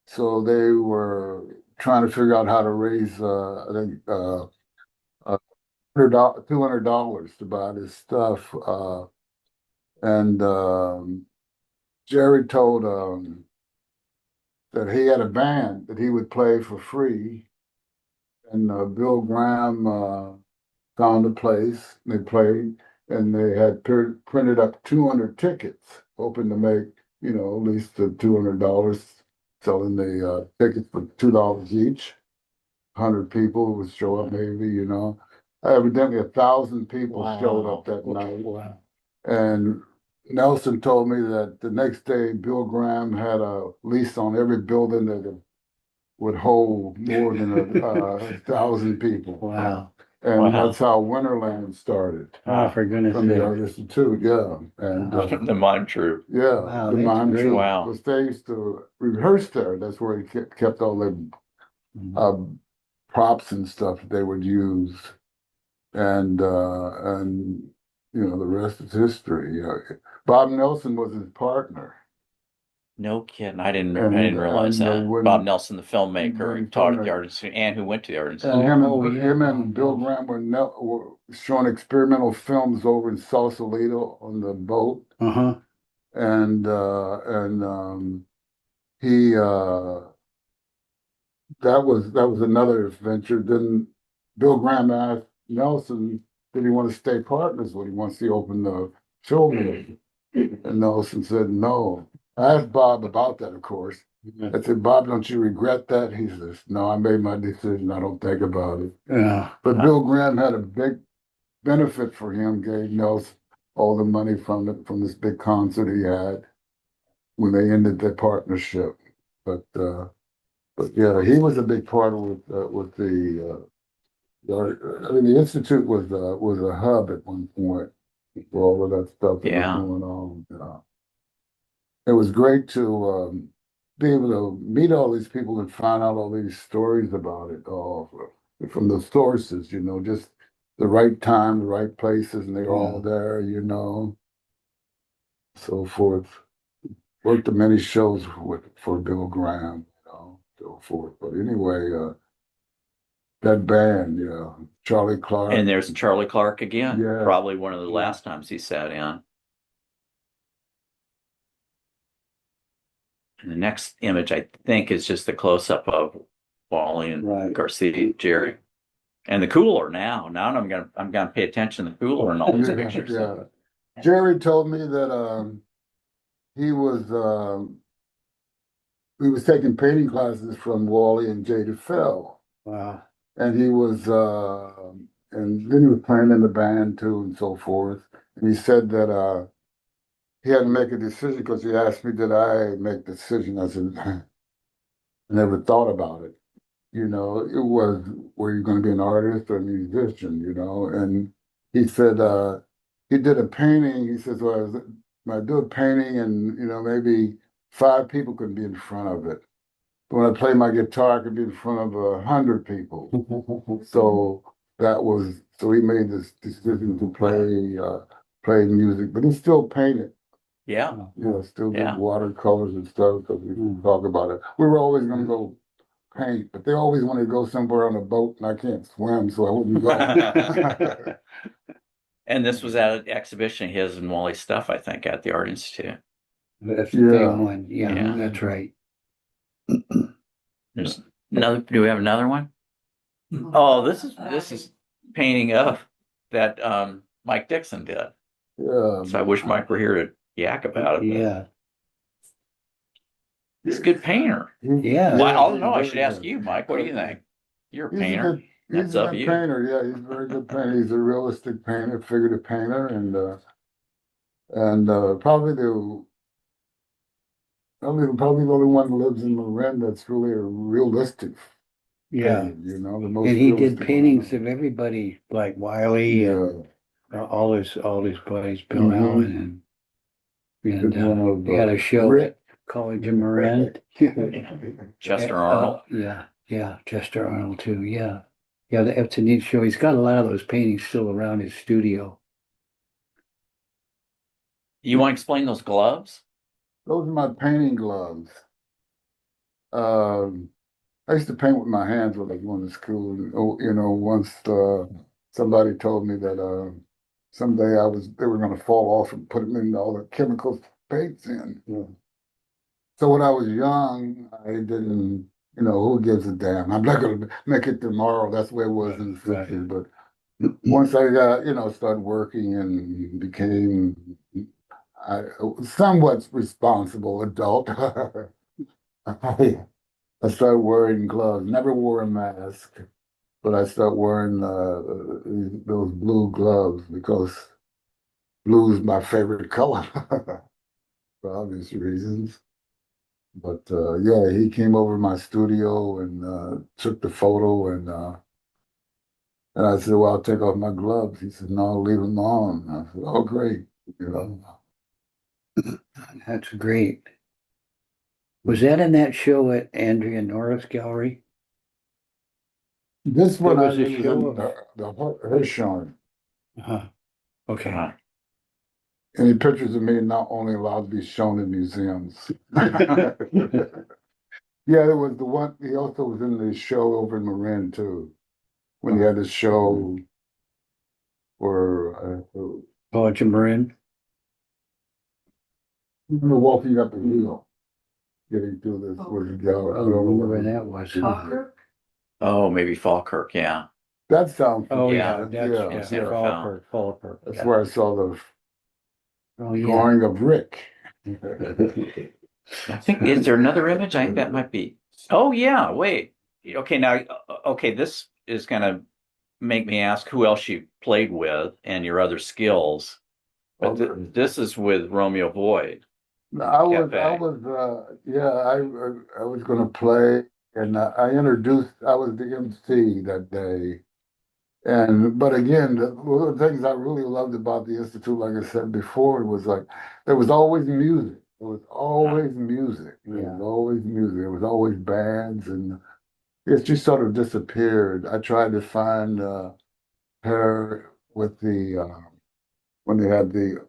So they were trying to figure out how to raise, I think, $200 to buy this stuff. And Jerry told that he had a band that he would play for free. And Bill Graham found a place. They played, and they had printed up 200 tickets, hoping to make, at least the $200, selling the tickets for $2 each. 100 people would show up, maybe. Evidently 1,000 people showed up that night. Wow. And Nelson told me that the next day, Bill Graham had a lease on every building that would hold more than 1,000 people. Wow. And that's how Winterland started. Oh, for goodness From the sake. Art Institute, yeah. And The mime troupe. yeah, Wow, the that's mime great. troupe. Wow. Because they used to rehearse there. That's where he kept all the props and stuff that they would use. And the rest is history. Bob Nelson was his partner. No kidding. I didn't And realize that. when- Bob Nelson, the filmmaker, when who taught at filmmaker- the Art Institute and who went to the Art Institute. And Oh, yeah. him and Bill Graham were showing experimental films over in Sausalito on the boat, Uh-huh. and he that was another adventure. Then Bill Graham asked Nelson, did he want to stay partners? Would he want to see open the show meeting? And Nelson said no. I asked Bob about that, of course. I said, Bob, don't you regret that? He says, no, I made my decision. I don't think about it. Yeah. But Bill Graham had a big benefit for him, gave Nelson all the money from this big concert he had. when they ended their partnership. But yeah, he was a big part of I mean, the Institute was a hub at one point for all of that stuff that was Yeah. going on. It was great to be able to meet all these people and find out all these stories about it all from the sources, just the right time, the right places, and they're all there, so forth. Worked at many shows for Bill Graham, so forth. But anyway, that band, Charlie Clark. And there's Charlie Clark again. Yeah. Probably one of the last times he sat in. And the next image, I think, is just the close-up of Wally and Garcia, Jerry. And the cooler now. Now I'm gonna pay attention to the cooler and all these pictures. Yeah. Jerry told me that he was taking painting classes from Wally and Jay DeFell. Wow. And he was and then he was playing in the band too and so forth. And he said that he had to make a decision because he asked me, did I make the decision? I said, I never thought about it. It was, were you going to be an artist or a musician, And he said, he did a painting. He says, well, I do a painting and, maybe 5 people could be in front of it. But when I play my guitar, I could be in front of 100 people. So so he made this decision to play music, but he still painted. Yeah. Still did watercolors and stuff because we talk about it. We were always going to go paint, but they always wanted to go somewhere on a boat, and I can't swim, so I wouldn't go. And this was at an exhibition, his and Wally's stuff, I think, at the Art Institute. That's the big one. Yeah, that's right. There's another. Do we have another one? Oh, this is painting of that Mike Dixon did. Yeah. So I wish Mike were here to yak about it. Yeah. He's a good painter. Yeah. Well, I don't know. I should ask you, Mike. What do you think? You're a painter. He's a good painter. Yeah, he's a very good painter. He's a realistic painter, figurative painter, and probably the only one who lives in Marin that's really a realistic. Yeah. Painter, the most. And he did paintings of everybody, like Wiley and all his buddies, Bill Allen, and he had a show at College of Marin. Chester Arnold. Yeah, Chester Arnold too. Yeah, that's a neat show. He's got a lot of those paintings still around his studio. You want to explain those gloves? Those are my painting gloves. I used to paint with my hands when I was going to school. Once somebody told me that someday they were going to fall off and put them in all the chemicals paints in. Yeah. So when I was young, I didn't, who gives a damn? I'm not going to make it tomorrow. That's the way it was in the 60s. But once I got, started working and became a somewhat responsible adult, I started wearing gloves. Never wore a mask, but I started wearing those blue gloves because blue is my favorite color for obvious reasons. But he came over to my studio and took the photo, and I said, "Well, I'll take off my gloves." He said, "No, I'll leave them on." I said, "Oh, great." That's great. Was that in that show at Andrea Norris Gallery? This one was I a was show in her showing. Okay. Any pictures of me not only allowed to be shown in museums. Yeah, it was the one. He also was in the show over in Marin too, when he had his show for College of Marin. Walking up a hill, getting through this with the gallery. I don't remember where that was. Oh, maybe Falkirk. Yeah. That sounds. Yeah. Falkirk. That's where I saw the drawing drawing of Rick. I think, is there another image? I think that might be. Oh, yeah. Wait. Okay. Now, this is going to make me ask who else you played with and your other skills. But this is with Romeo Void. Cafe. I was gonna play, and I was the MC that day. But again, one of the things I really loved about the Institute, like I said before, was like there was always music. There was always music. There was always music. There was always bands, and it just sort of disappeared. I tried to find her with the when they had the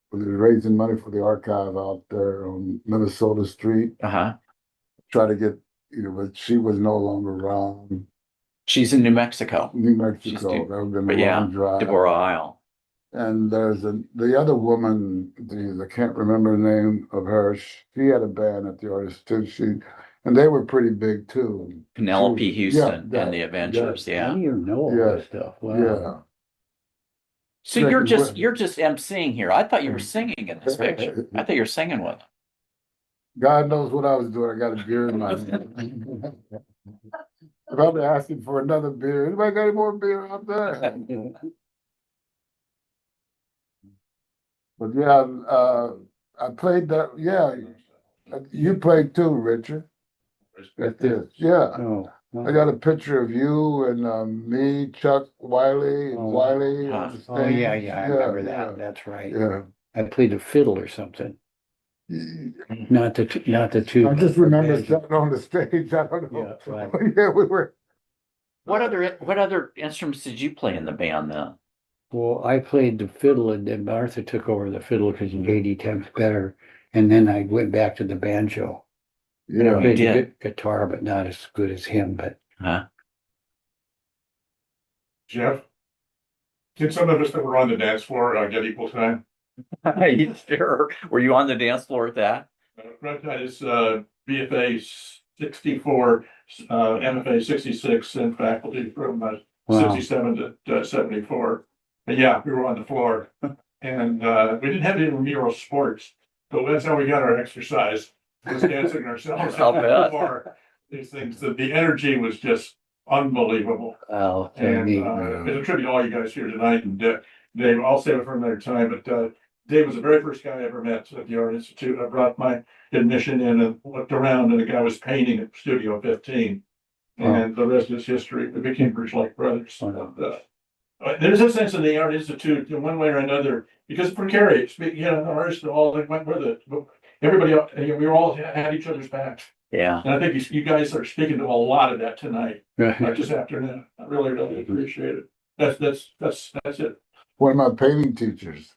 when they were raising money for the archive out there on Minnesota Street. Uh-huh. Try to get but she was no longer around. She's in New Mexico. New She's Mexico. New, That would have been but a yeah, long drive. Deborah Isle. And the other woman, I can't remember the name of her. She had a band at the Artists too. And they were pretty big too. Penelope Houston yeah, and the Adventures. How Yeah. do you know all Yeah, this stuff? Wow. yeah. So you're just emceeing here. I thought you were singing in this picture. I thought you were singing with them. God knows what I was doing. I got a beer in my hand. Probably asking for another beer. Anybody got any more beer out there? But yeah, I played that. Yeah, you played too, Richard. At this, yeah. No, I got a picture of you and me, Chuck, Wiley, and Oh. Wiley on the stage. Oh, yeah, I remember that. Yeah, That's right. yeah. I played the fiddle or something. I Not the two. just remember sitting on the stage. I don't know. Yeah, right. Yeah, we were. What other instruments did you play in the band then? Well, I played the fiddle, and then Martha took over the fiddle because he 80 times better. And then I went back to the banjo. And I Yeah. played the did. guitar, but not as good as him. But Huh? Jeff, did some of us that were on the dance floor get equal time? You sure? Were you on the dance floor at that? Red Tide is BFA 64, MFA 66, and faculty from wow. 67 to 74. But yeah, we were on the floor. And we didn't have any mural sports, but that's how we got our exercise, was dancing ourselves I'll on the bet. floor. These things, the energy was just unbelievable. Wow. So And neat. it's a tribute to all you guys here tonight. And Dave, I'll save it for another time. But Dave was the very first guy I ever met at the Art Institute. I brought my admission in and looked around, and the guy was painting at Studio 15. And the rest is history. We became pretty like brothers. There's a sense in the Art Institute, in one way or another, because it's precarious. The artists all went with it. But everybody, we all had each other's backs. Yeah. And I think you guys are speaking to a lot of that tonight, not this afternoon. I really, really appreciate it. That's it. One of my painting teachers.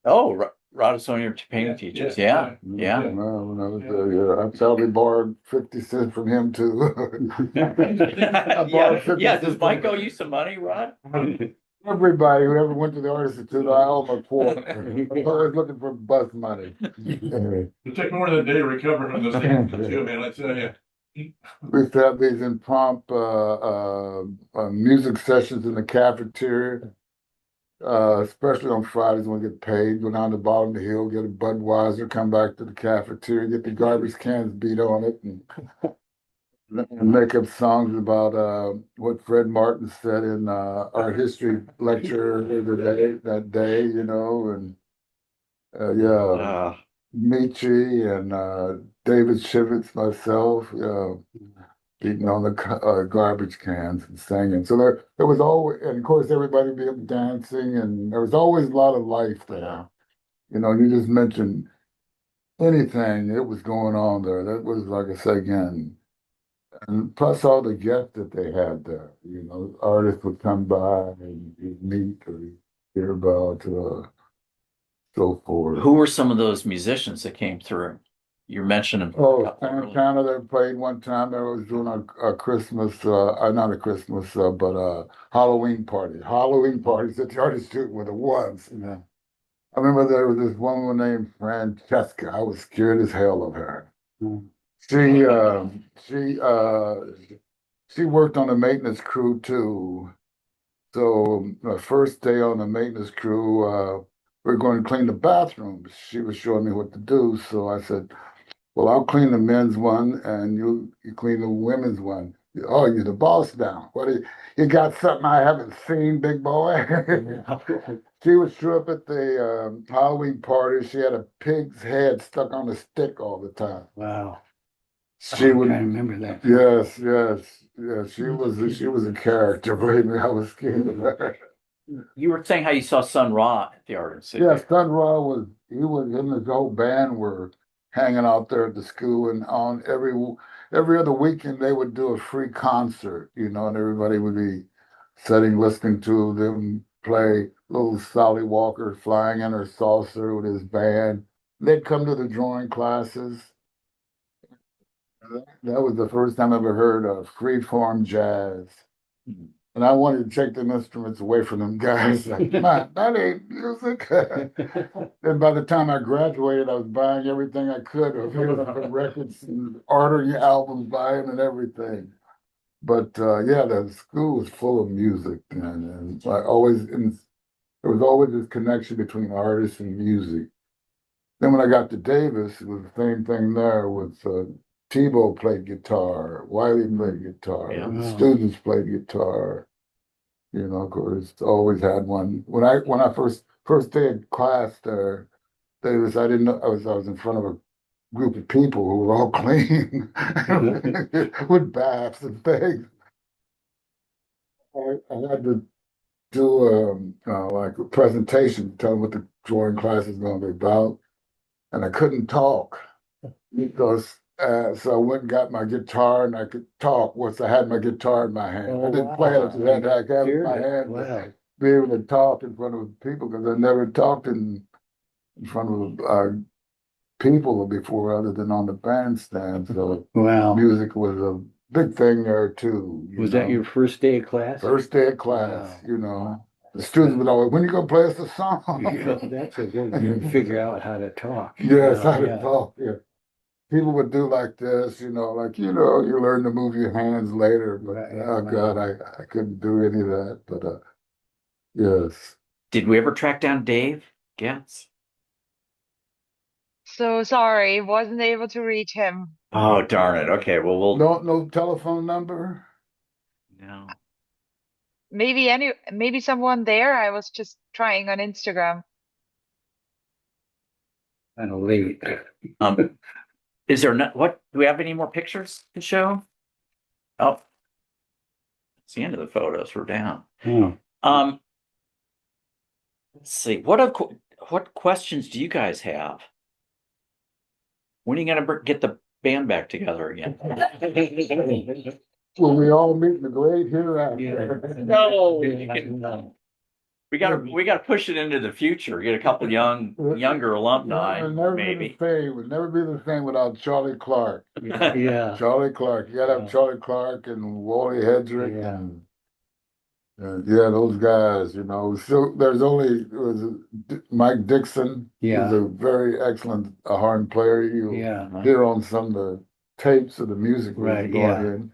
Oh, Rod on your painting teachers. Yeah. Yeah. Well, when I was there, I probably borrowed 50 cents from him too. Yeah. Does Mike owe you some money, Rod? Everybody who ever went to the Art Institute, I owe them a quarter. I'm always looking for bus money. It took more than a day to recover from this thing, too, man, I tell you. We used to have these impromptu music sessions in the cafeteria, especially on Fridays when we get paid. Go down to the bottom of the hill, get a Budweiser, come back to the cafeteria, get the garbage cans beat on it, and make up songs about what Fred Martin said in art history lecture that day, and Michi and David Shivitz, myself, beating on the garbage cans and singing. So there was always, and of course, everybody be up dancing, and there was always a lot of life there. You just mentioned anything that was going on there. That was, like I say again, and plus all the guests that they had there. Artists would come by and you'd meet or hear about, so forth. Who were some of those musicians that came through? You mentioned them. Oh, Santana, they played one time. They was doing a Christmas, not a Christmas, but a Halloween party. Halloween parties at the Art Institute were the ones. Yeah. I remember there was this woman named Francesca. I was scared as hell of her. Mm. She worked on the maintenance crew too. So the first day on the maintenance crew, we were going to clean the bathrooms. She was showing me what to do. So I said, well, I'll clean the men's one and you clean the women's one. Oh, you're the boss now. You got something I haven't seen, big boy? She would show up at the Halloween party. She had a pig's head stuck on a stick all the time. Wow. She I'm would, trying to remember that. yes, yes, yes. She was a character. Believe me, I was scared of her. You were saying how you saw Sun Ra at the Art Yeah, Institute. Sun Ra was him and his whole band were hanging out there at the school, and on every other weekend they would do a free concert, and everybody would be sitting listening to them play. Little Sally Walker flying in her saucer with his band. They'd come to the drawing classes. That was the first time I ever heard of free-form jazz. Mhm. And I wanted to take them instruments away from them guys. Like, man, that ain't music. Then by the time I graduated, I was buying everything I could of records and ordering albums by him and everything. But yeah, the school was full of music, and there was always this connection between artists and music. Then when I got to Davis, it was the same thing there with Tebow played guitar, Wiley played guitar, Yeah. the students played guitar. Of course, always had one. When I first day of class there, Davis, I didn't know I was in front of a group of people who were all clean with baths and things. I had to do like a presentation, tell them what the drawing class is going to be about, and I couldn't talk because so I went and got my guitar and I could talk once I had my guitar in my hand. Oh, I didn't play it, I just had to have it in my hand Wow. to be able to talk in front of people because I never talked in front of people before other than on the bandstand. So Wow. music was a big thing there too. Was that your first day of class? First day of class, Wow. The students would always, when you gonna play us a song? That's a good one. You figure out how to talk. Yes, how to Yeah. talk, yeah. People would do like this, you learn to move your hands later, but Right, oh God, wow. I couldn't do any of that. But yes. Did we ever track down Dave Getz? So sorry, wasn't able to reach him. Oh, darn it. Okay, well, we'll No telephone number? no. Maybe someone there. I was just trying on Instagram. Kind of late. Is there not what do we have any more pictures to show? Oh, it's the end of the photos. We're down. Oh. Let's see. What questions do you guys have? When are you going to get the band back together again? Will we all meet in the great hereafter? No. We gotta push it into the future. Get a couple younger alumni, It'll never be maybe. the same. It'll never be the same without Charlie Clark. Yeah. Charlie Clark. You gotta have Charlie Clark and Wally Hedrick Yeah. and yeah, those guys, So there's only Mike Dixon. Yeah. He's a very excellent horn player. You'll Yeah. hear on some of the tapes of the music we've Right, going yeah. in.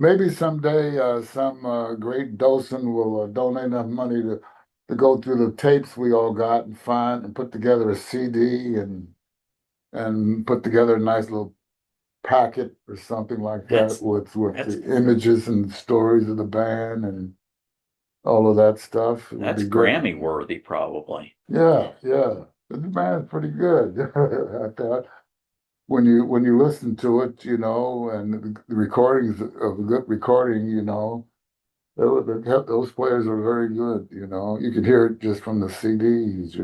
Maybe someday some great docent will donate enough money to go through the tapes we all got and find and put together a CD and put together a nice little packet or something like that with the images and stories of the band and all of that stuff. That's Grammy worthy, probably. Yeah. The band's pretty good. I thought when you listen to it, and the recordings of a good recording, those players are very good. You can hear it just from the CDs,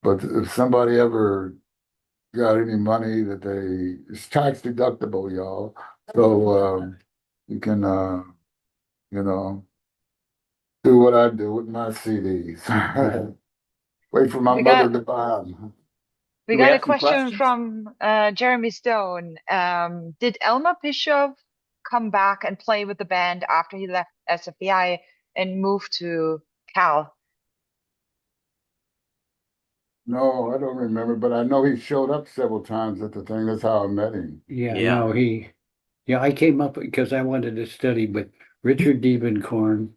but if somebody ever got any money it's tax deductible, y'all. So you can do what I do with my CDs. Wait for my We mother got to buy them. we Do we got a have some question questions? from Jeremy Stone. Did Elmer Bishop come back and play with the band after he left SFAI and moved to Cal? No, I don't remember, but I know he showed up several times at the thing. That's how I met him. Yeah, Yeah. no, I came up because I wanted to study with Richard Diebenkorn,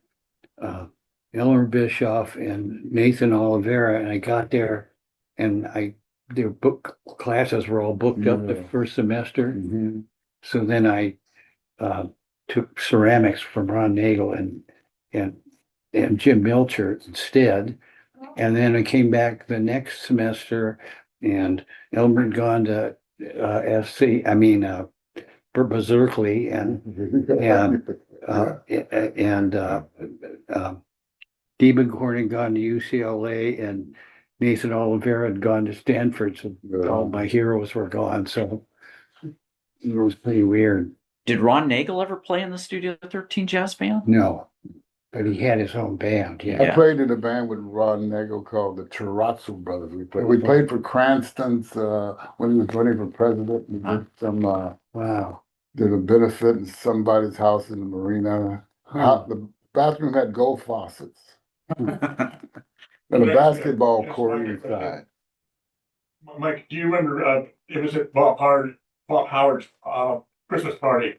Elmer Bischoff, and Nathan Oliveira, and I got there, and their book classes were all booked up the Yeah. first semester. Mhm. So then I took ceramics from Ron Nagel and Jim Milcher instead. And then I came back the next semester, and Elmer had gone to Berkeley, Deben Corn had gone to UCLA, and Nathan Oliveira had gone to Stanford. So all my heroes were gone. So it was pretty weird. Did Ron Nagel ever play in the Studio 13 jazz band? No, but he had his own band. Yeah. I played in a band with Ron Nagel called the Chirazzo Brothers. We played for Cranston's when he was running for president. We did some Wow. did a benefit in somebody's house in the marina. The bathroom had gold faucets and a basketball court inside. Mike, do you remember, it was at Bob Howard's Christmas party?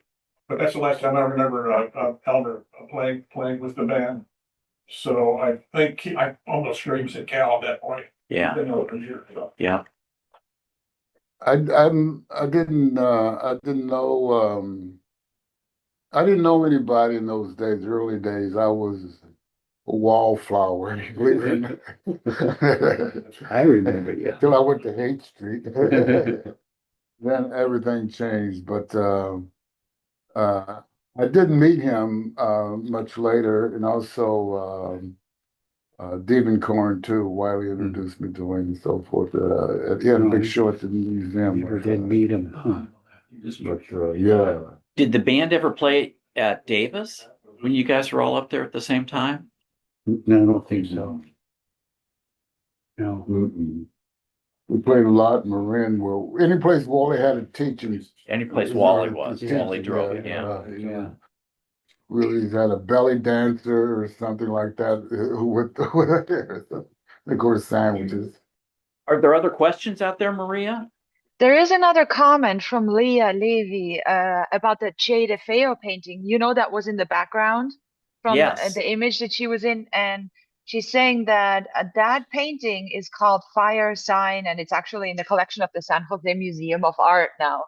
But that's the last time I remember Elmer playing with the band. So I think I almost sure he was at Cal at that point. Yeah. Been over a year, so. Yeah. I didn't know anybody in those days, early days. I was a wallflower. I remember, yeah. Till I went to Haight Street. Then everything changed, but I did meet him much later, and also Deben Corn too. Wiley introduced me to him and so forth. He had a big show at the museum. Never did meet him. Huh. But yeah. Did the band ever play at Davis when you guys were all up there at the same time? No, I don't think so. No. Mm-mm. We played a lot in Marin. Well, any place Wally had a teaching. Any place Wally was. Wally drove it, Yeah. Really had a belly dancer or something like that of course, sandwiches. Are there other questions out there, Maria? There is another comment from Leah Levy about the Che DeFeo painting. You know, that was in the background from Yes. the image that she was in. And she's saying that that painting is called Fire Sign, and it's actually in the collection of the San Jose Museum of Art now.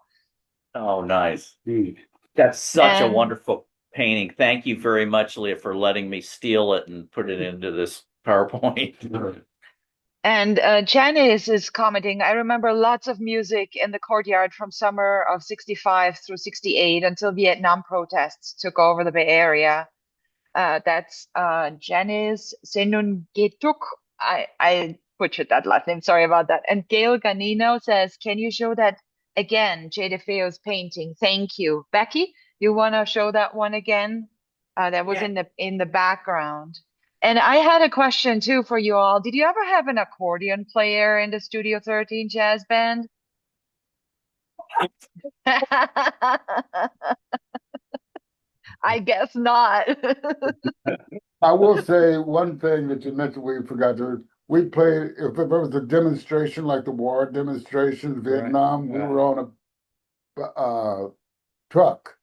Oh, nice. Neat. That's such a And- wonderful painting. Thank you very much, Leah, for letting me steal it and put it into this PowerPoint. And Janice is commenting, I remember lots of music in the courtyard from summer of 65 through 68 until Vietnam protests took over the Bay Area. That's Janice Senungetuk. I butchered that last name. Sorry about that. And Gail Ganino says, can you show that again, Che DeFeo's painting? Thank you. Becky, you want to show that one again? That was in the background. And I had a question too for you all. Did you ever have an accordion player in the Studio 13 jazz band? I guess not. I will say one thing that you mentioned we forgot to. We played, if there was a demonstration like the war demonstrations, Vietnam, we were on a truck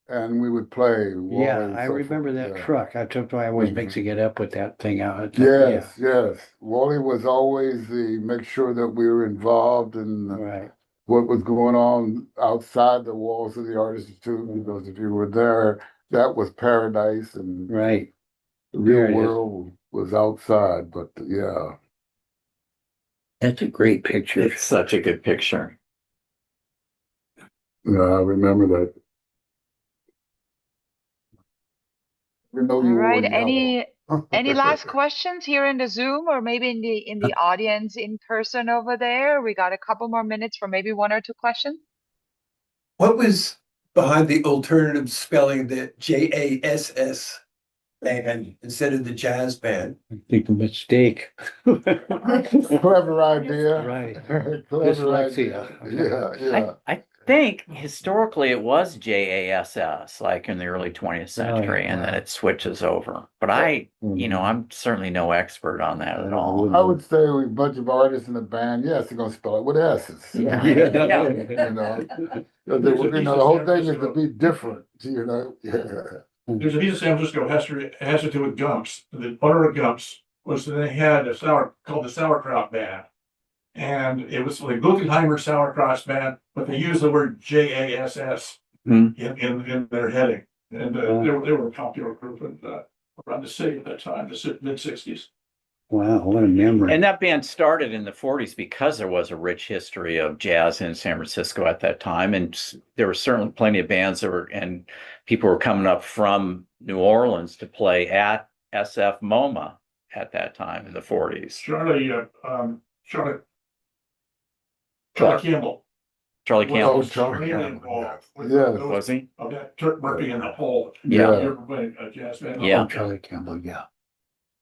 and we would play. Yeah, I remember that truck. That's why I was mixing it up with that thing out. Yes, yes. Wally was always the make sure that we were involved in Right. what was going on outside the walls of the Artists Institute. Because if you were there, that was paradise, and Right. the real There it is. world was outside. But yeah, That's a great picture. It's such a good picture. yeah, I remember that. Even though All you wore right. yellow. Any last questions here in the Zoom or maybe in the audience in person over there? We got a couple more minutes for maybe one or two questions. What was behind the alternative spelling, the JASS band instead of the jazz band? I think a mistake. Clever idea. Right. Clever Dyslexia. idea. Yeah. I think historically it was JASS, like in the early 20th century, and then it switches over. But I'm certainly no expert on that at all. I would say a bunch of artists in the band, yes, they're gonna spell it with S's. Yeah. You know, the whole thing is to be different, Yeah. There's a piece of San Francisco has to do with Gumps. The owner of Gumps was that they had called the Sauerkraut Band. And it was like Guggenheimer Sauerkraut Band, but they used the word JASS in their heading. And they were a popular group around the city at that time, the mid-60s. Wow, what a memory. And that band started in the 40s because there was a rich history of jazz in San Francisco at that time. And there were certainly plenty of bands and people were coming up from New Orleans to play at SF MoMA at that time in the 40s. Charlie Campbell. Charlie Campbell. Oh, Charlie Really Campbell, involved with yes. those Was he? of that Turk Murphy in the Hole. Yeah. You ever played a jazz band? Yeah. Oh, Charlie Campbell, yeah.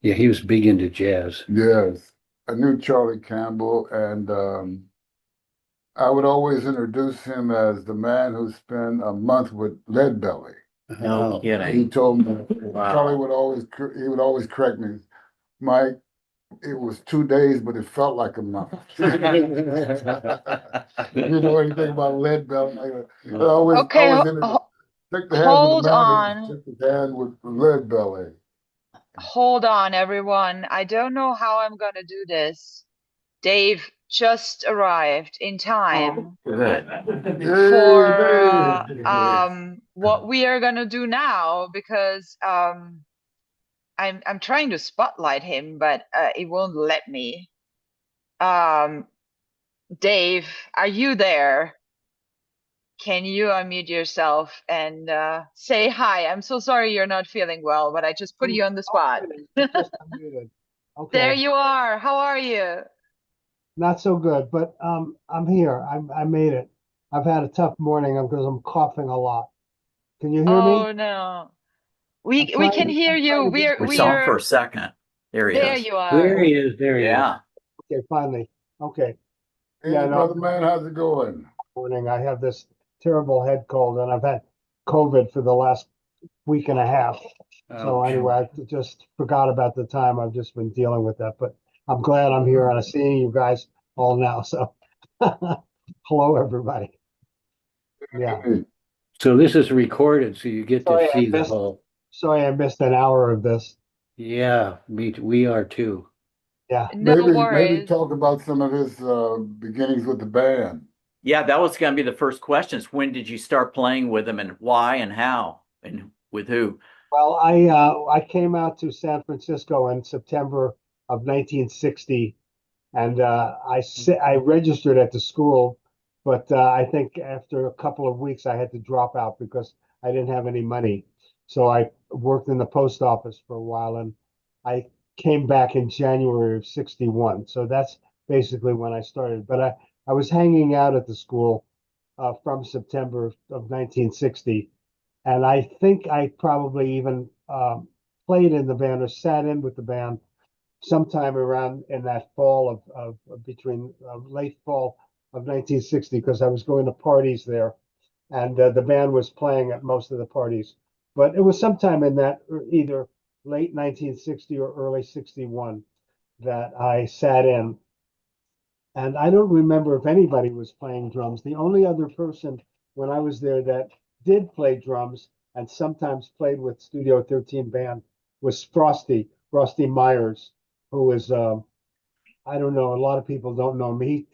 Yeah, he was big into jazz. Yes, I knew Charlie Campbell, and I would always introduce him as the man who spent a month with Leadbelly. No He kidding. told me, Wow. Charlie would always correct me, Mike, it was 2 days, but it felt like a month. You know anything about Leadbelly? I always Okay, take the hand hold with the man on. who took the hand with Leadbelly. Hold on, everyone. I don't know how I'm gonna do this. Dave just arrived in time Good. for Hey. what we are gonna do now because I'm trying to spotlight him, but it won't let me. Dave, are you there? Can you unmute yourself and say hi? I'm so sorry you're not feeling well, but I just put you on the spot. Just unmuted. There Okay, you are. How are you? not so good, but I'm here. I made it. I've had a tough morning because I'm coughing a lot. Can you hear me? Oh no. I'm We trying. can hear I'm you. trying to get. We saw him for a second. There he There is. you There are. he is, there he is. Yeah. Okay, finally. Okay. Hey, Yeah, no. brother man, how's it going? Morning. I have this terrible head cold, and I've had COVID for the last week and a half. So Ouch. anyway, I just forgot about the time. I've just been dealing with that, but I'm glad I'm here and I'm seeing you guys all now. So hello, everybody. Yeah. Hey, So this is recorded, so you get to Sorry, see the whole. Sorry, I missed an hour of this. Yeah, we are too. Yeah. No maybe worries. talk about some of his beginnings with the band. Yeah, that was going to be the first questions. When did you start playing with him and why and how and with who? Well, I came out to San Francisco in September of 1960, and I registered at the school, but I think after a couple of weeks I had to drop out because I didn't have any money. So I worked in the post office for a while, and I came back in January of 61. So that's basically when I started. But I was hanging out at the school from September of 1960. And I think I probably even played in the band or sat in with the band sometime around in that fall of between late fall of 1960 because I was going to parties there, and the band was playing at most of the parties. But it was sometime in that either late 1960 or early 61 that I sat in. And I don't remember if anybody was playing drums. The only other person when I was there that did play drums and sometimes played with Studio 13 band was Frosty Myers, who was, I don't know, a lot of people don't know him.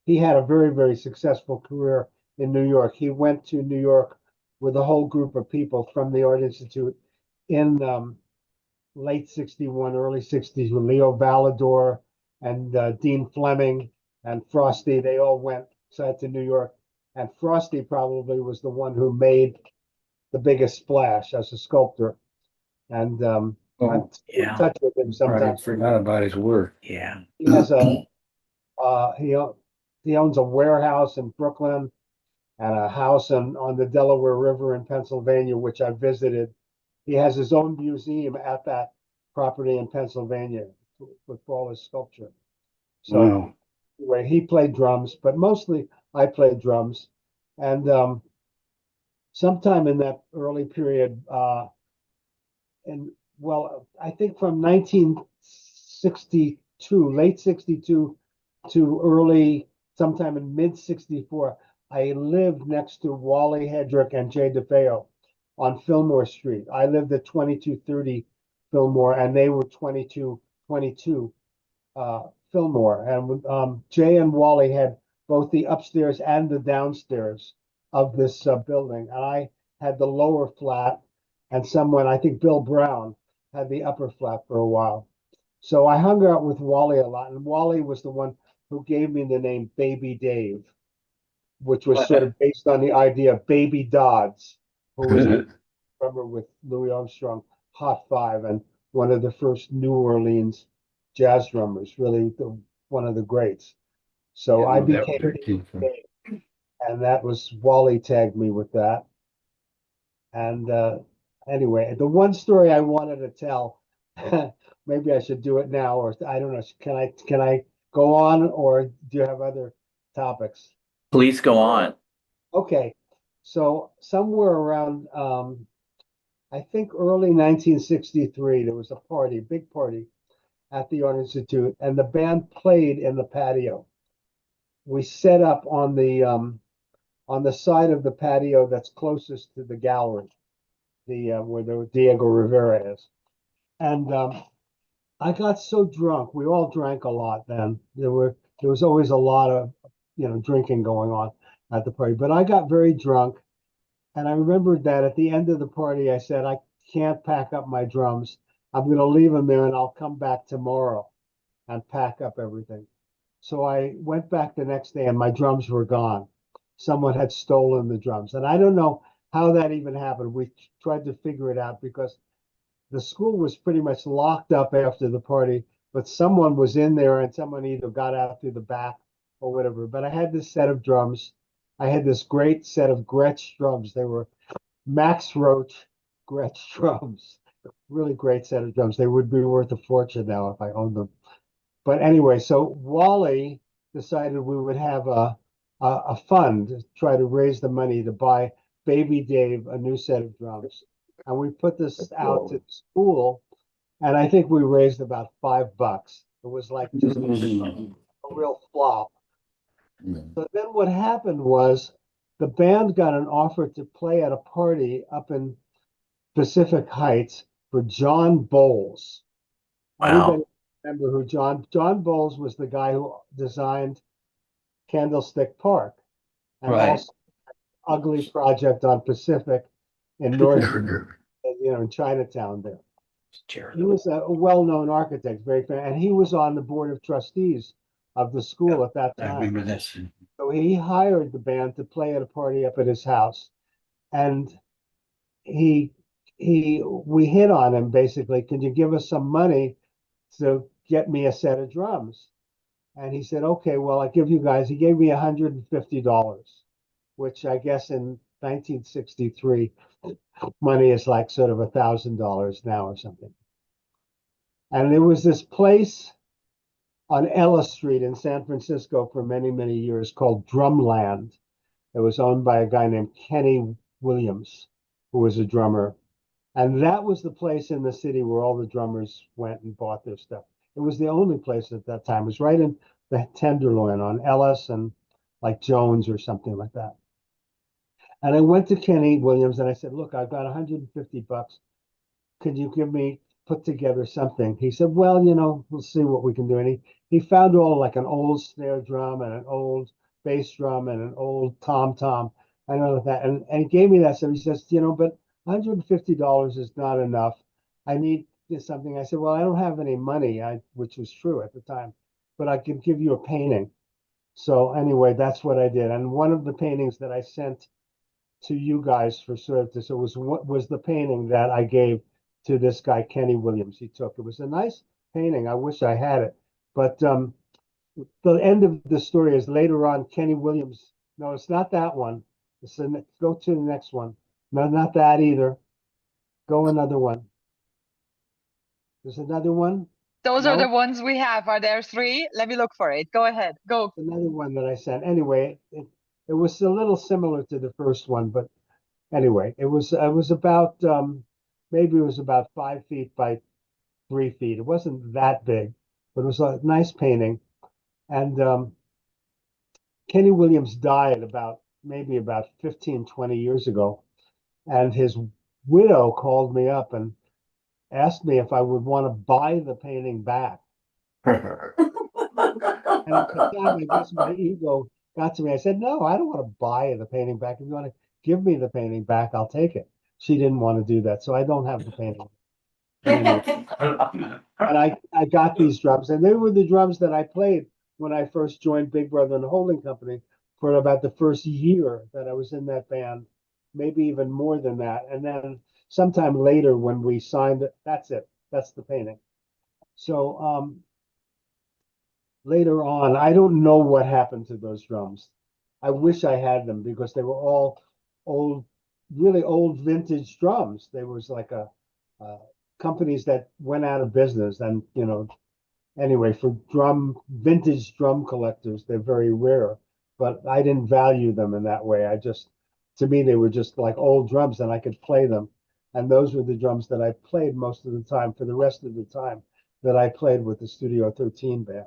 He had a very, very successful career in New York. He went to New York with a whole group of people from the Art Institute in late 61, early 60s with Leo Valador and Dean Fleming and Frosty. They all went to New York. And Frosty probably was the one who made the biggest splash as a sculptor. And I'm Oh, in Yeah. touch with him I sometimes. forgot about his work. Yeah. He has he owns a warehouse in Brooklyn and a house on the Delaware River in Pennsylvania, which I visited. He has his own museum at that property in Pennsylvania with all his sculpture. So Wow. anyway, he played drums, but mostly I played drums. And sometime in that early period, and well, I think from 1962, late 62 to early, sometime in mid 64, I lived next to Wally Hedrick and Jay DeFeo on Fillmore Street. I lived at 2230 Fillmore, and they were 2222 Fillmore. And Jay and Wally had both the upstairs and the downstairs of this building, and I had the lower flat, and someone, I think Bill Brown, had the upper flat for a while. So I hung out with Wally a lot, and Wally was the one who gave me the name Baby Dave, which was sort of based on the idea of Baby Dodds, who was the drummer with Louis Armstrong, Hot Five, and one of the first New Orleans jazz drummers, really one of the greats. So I became Baby Dave, and that was Wally tagged me with that. And anyway, the one story I wanted to tell, maybe I should do it now, or I don't know. Can I go on, or do you have other topics? Please go on. Okay, so somewhere around I think early 1963, there was a party, big party at the Art Institute, and the band played in the patio. We set up on the side of the patio that's closest to the gallery, the where the Diego Rivera is. And I got so drunk. We all drank a lot then. There was always a lot of drinking going on at the party. But I got very drunk, and I remembered that at the end of the party, I said, I can't pack up my drums. I'm going to leave them there, and I'll come back tomorrow and pack up everything. So I went back the next day, and my drums were gone. Someone had stolen the drums, and I don't know how that even happened. We tried to figure it out because the school was pretty much locked up after the party, but someone was in there and someone either got out through the back or whatever. But I had this set of drums. I had this great set of Gretsch drums. They were Max Roach Gretsch drums. Really great set of drums. They would be worth a fortune now if I owned them. But anyway, so Wally decided we would have a fund to try to raise the money to buy Baby Dave a new set of drums. And we put this out to the school, and I think we raised about $5. It was like just a real flop. So then what happened was the band got an offer to play at a party up in Pacific Heights for John Bowles. Anybody remember who John Bowles was? The guy who designed Candlestick Park and also Ugly Project on Pacific in North, in Chinatown there. He was a well-known architect, very famous, and he was on the board of trustees of the school at that time. I remember this. So he hired the band to play at a party up at his house, and we hit on him basically. Can you give us some money to get me a set of drums? And he said, okay, well, I give you guys. He gave me $150, which I guess in 1963 money is like sort of $1,000 now or something. And there was this place on Ellis Street in San Francisco for many, many years called Drumland. It was owned by a guy named Kenny Williams, who was a drummer. And that was the place in the city where all the drummers went and bought their stuff. It was the only place at that time. It was right in the Tenderloin on Ellis and like Jones or something like that. And I went to Kenny Williams and I said, look, I've got $150. Could you put together something? He said, well, we'll see what we can do. And he found all like an old snare drum and an old bass drum and an old tom-tom. I know that. And he gave me that. So he says, but $150 is not enough. I need something. I said, well, I don't have any money, which was true at the time, but I can give you a painting. So anyway, that's what I did. And one of the paintings that I sent to you guys for service, it was the painting that I gave to this guy, Kenny Williams. He took. It was a nice painting. I wish I had it. But the end of the story is later on, Kenny Williams. No, it's not that one. Go to the next one. No, not that either. Go another one. There's another one. Those are the ones we have. Are there three? Let me look for it. Go ahead. Go. Another one that I sent. Anyway, it was a little similar to the first one, but anyway, it was about maybe it was about 5 feet by 3 feet. It wasn't that big, but it was a nice painting. And Kenny Williams died maybe about 15, 20 years ago. And his widow called me up and asked me if I would want to buy the painting back. And at the time, I guess my ego got to me. I said, no, I don't want to buy the painting back. If you want to give me the painting back, I'll take it. She didn't want to do that, so I don't have the painting. But anyway, and I got these drums, and they were the drums that I played when I first joined Big Brother and the Holding Company for about the first year that I was in that band, maybe even more than that. And then sometime later when we signed it, that's it. That's the painting. So later on, I don't know what happened to those drums. I wish I had them because they were all old, really old vintage drums. There was like a companies that went out of business, and anyway, for vintage drum collectors, they're very rare. But I didn't value them in that way. To me, they were just like old drums, and I could play them. And those were the drums that I played most of the time for the rest of the time that I played with the Studio 13 band.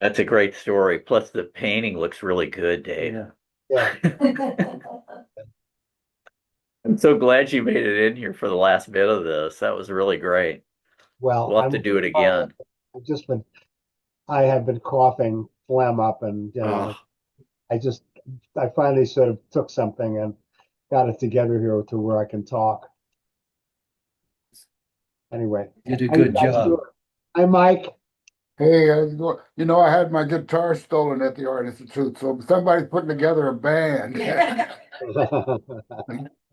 That's a great story. Plus, the painting looks really good, Dave. Yeah. I'm so glad you made it in here for the last bit of this. That was really great. Well, We'll have to do it again. I have been coughing phlegm up, and I finally sort of took something and got it together here to where I can talk. Anyway, you did a good job. Hi, Mike. Hey, how's it going? You know, I had my guitar stolen at the Art Institute, so somebody's putting together a band.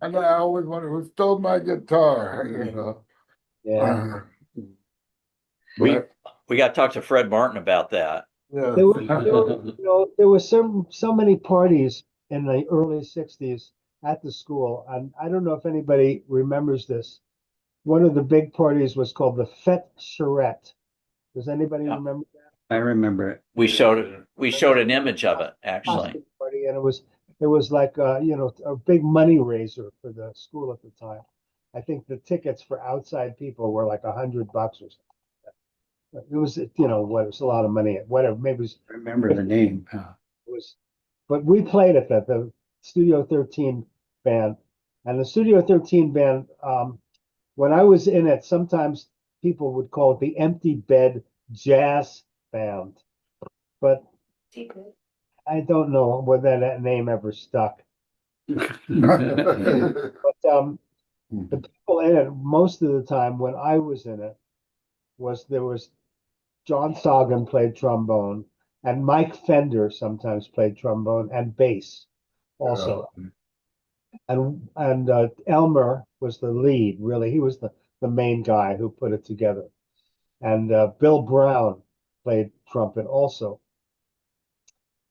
And I always wonder who stole my guitar, Yeah. We got to talk to Fred Martin about that. Yeah. There were so many parties in the early 60s at the school, and I don't know if anybody remembers this. One of the big parties was called the Fête Charette. Does anybody remember that? I remember it. We showed an image of it, actually. Party, and it was like a big money raiser for the school at the time. I think the tickets for outside people were like $100 or something. It was, it was a lot of money. Whatever, maybe it was. I remember the name. It was, but we played at the Studio 13 band, and the Studio 13 band. When I was in it, sometimes people would call it the Empty Bed Jazz Band, but I don't know whether that name ever stuck. But the people in it most of the time when I was in it there was John Sagan played trombone, and Mike Fender sometimes played trombone and bass also. And Elmer was the lead, really. He was the main guy who put it together. And Bill Brown played trumpet also.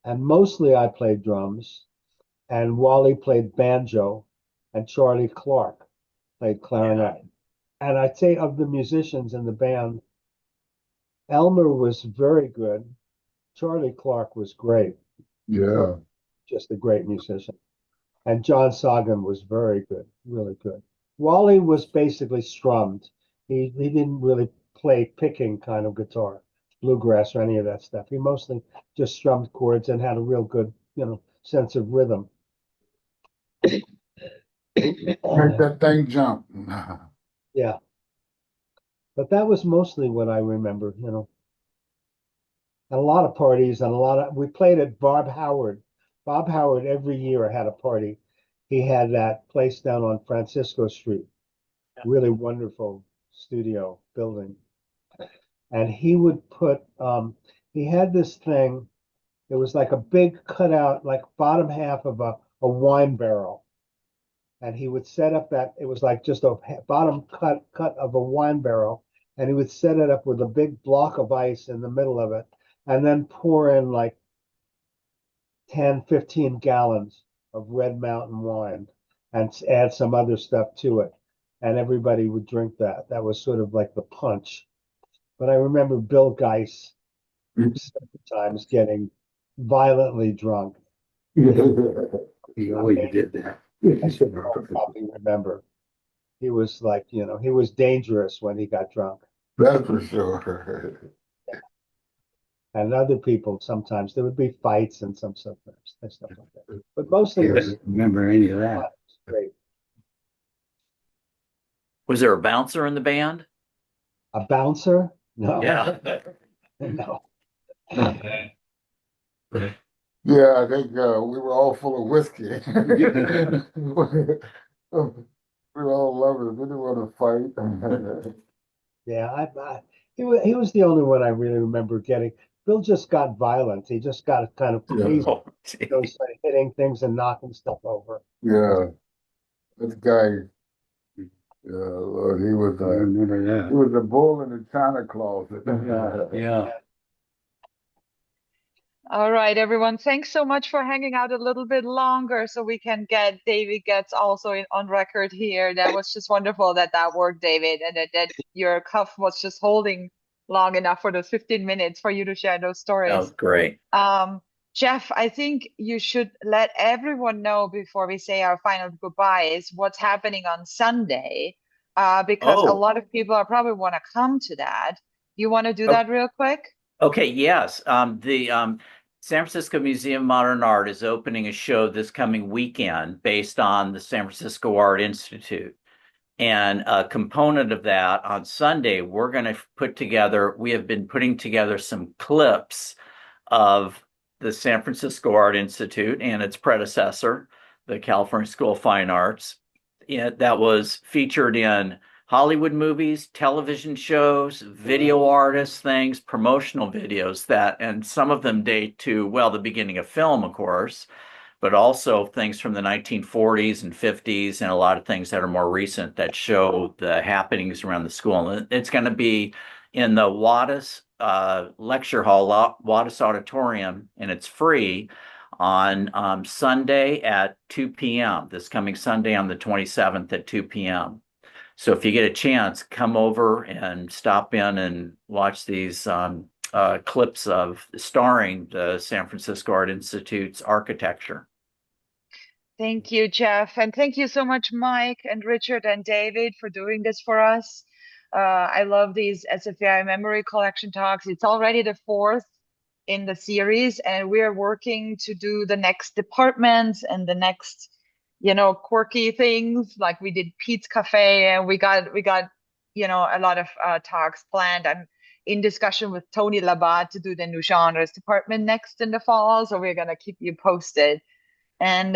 And mostly I played drums, and Wally played banjo, and Charlie Clark played clarinet. And I'd say of the musicians in the band, Elmer was very good. Charlie Clark was great. Yeah. Just a great musician. And John Sagan was very good, really good. Wally was basically strummed. He didn't really play picking kind of guitar, bluegrass or any of that stuff. He mostly just strummed chords and had a real good, sense of rhythm. Make that thing jump. Yeah. But that was mostly what I remember, And a lot of parties and we played at Bob Howard. Bob Howard every year had a party. He had that place down on Francisco Street, really wonderful studio building. And he would he had this thing, it was like a big cutout, like bottom half of a wine barrel. And he would set up it was like just a bottom cut of a wine barrel. And he would set it up with a big block of ice in the middle of it, and then pour in like 10, 15 gallons of Red Mountain wine and add some other stuff to it. And everybody would drink that. That was sort of like the punch. But I remember Bill Geis sometimes getting violently drunk. He always did that. I probably remember. He was like, he was dangerous when he got drunk. That's for sure. And other people, sometimes there would be fights and some stuff like that. But mostly I don't remember any of that. Great. Was there a bouncer in the band? A bouncer? No. Yeah. No. Yeah, I think we were all full of whiskey. We were all lovers. We didn't want to fight. Yeah, he was the only one I really remember getting. Bill just got violent. He just got kind of Yeah, crazy. Oh, You know, he started hitting things and knocking stuff over. yeah. This guy, Lord, I remember he that. was a bull in the china closet. Yeah. All right, everyone. Thanks so much for hanging out a little bit longer so we can get David Getz also on record here. That was just wonderful that worked, David, and that your cuff was just holding long enough for those 15 minutes for you to share those that was stories. great. Jeff, I think you should let everyone know before we say our final goodbyes what's happening on Sunday, because a Oh, lot of people are probably want to come to that. You want to do oh, that real quick? okay, yes. The San Francisco Museum of Modern Art is opening a show this coming weekend based on the San Francisco Art Institute. And a component of that on Sunday, we're going to put together, we have been putting together some clips of the San Francisco Art Institute and its predecessor, the California School of Fine Arts, that was featured in Hollywood movies, television shows, video artists, things, promotional videos that, and some of them date to, well, the beginning of film, of course, but also things from the 1940s and 50s and a lot of things that are more recent that show the happenings around the school. And it's going to be in the Wattis lecture hall, Wattis Auditorium, and it's free on Sunday at 2 p.m., this coming Sunday on the 27th at 2 p.m. So if you get a chance, come over and stop in and watch these clips of starring the San Francisco Art Institute's architecture. Thank you, Jeff. And thank you so much, Mike and Richard and David, for doing this for us. I love these SFAI Memory Collection talks. It's already the fourth in the series, and we're working to do the next departments and the next, quirky things. Like we did Pete's Cafe, and we got, a lot of talks planned. I'm in discussion with Tony Labat to do the new genres department next in the fall, so we're gonna keep you posted. And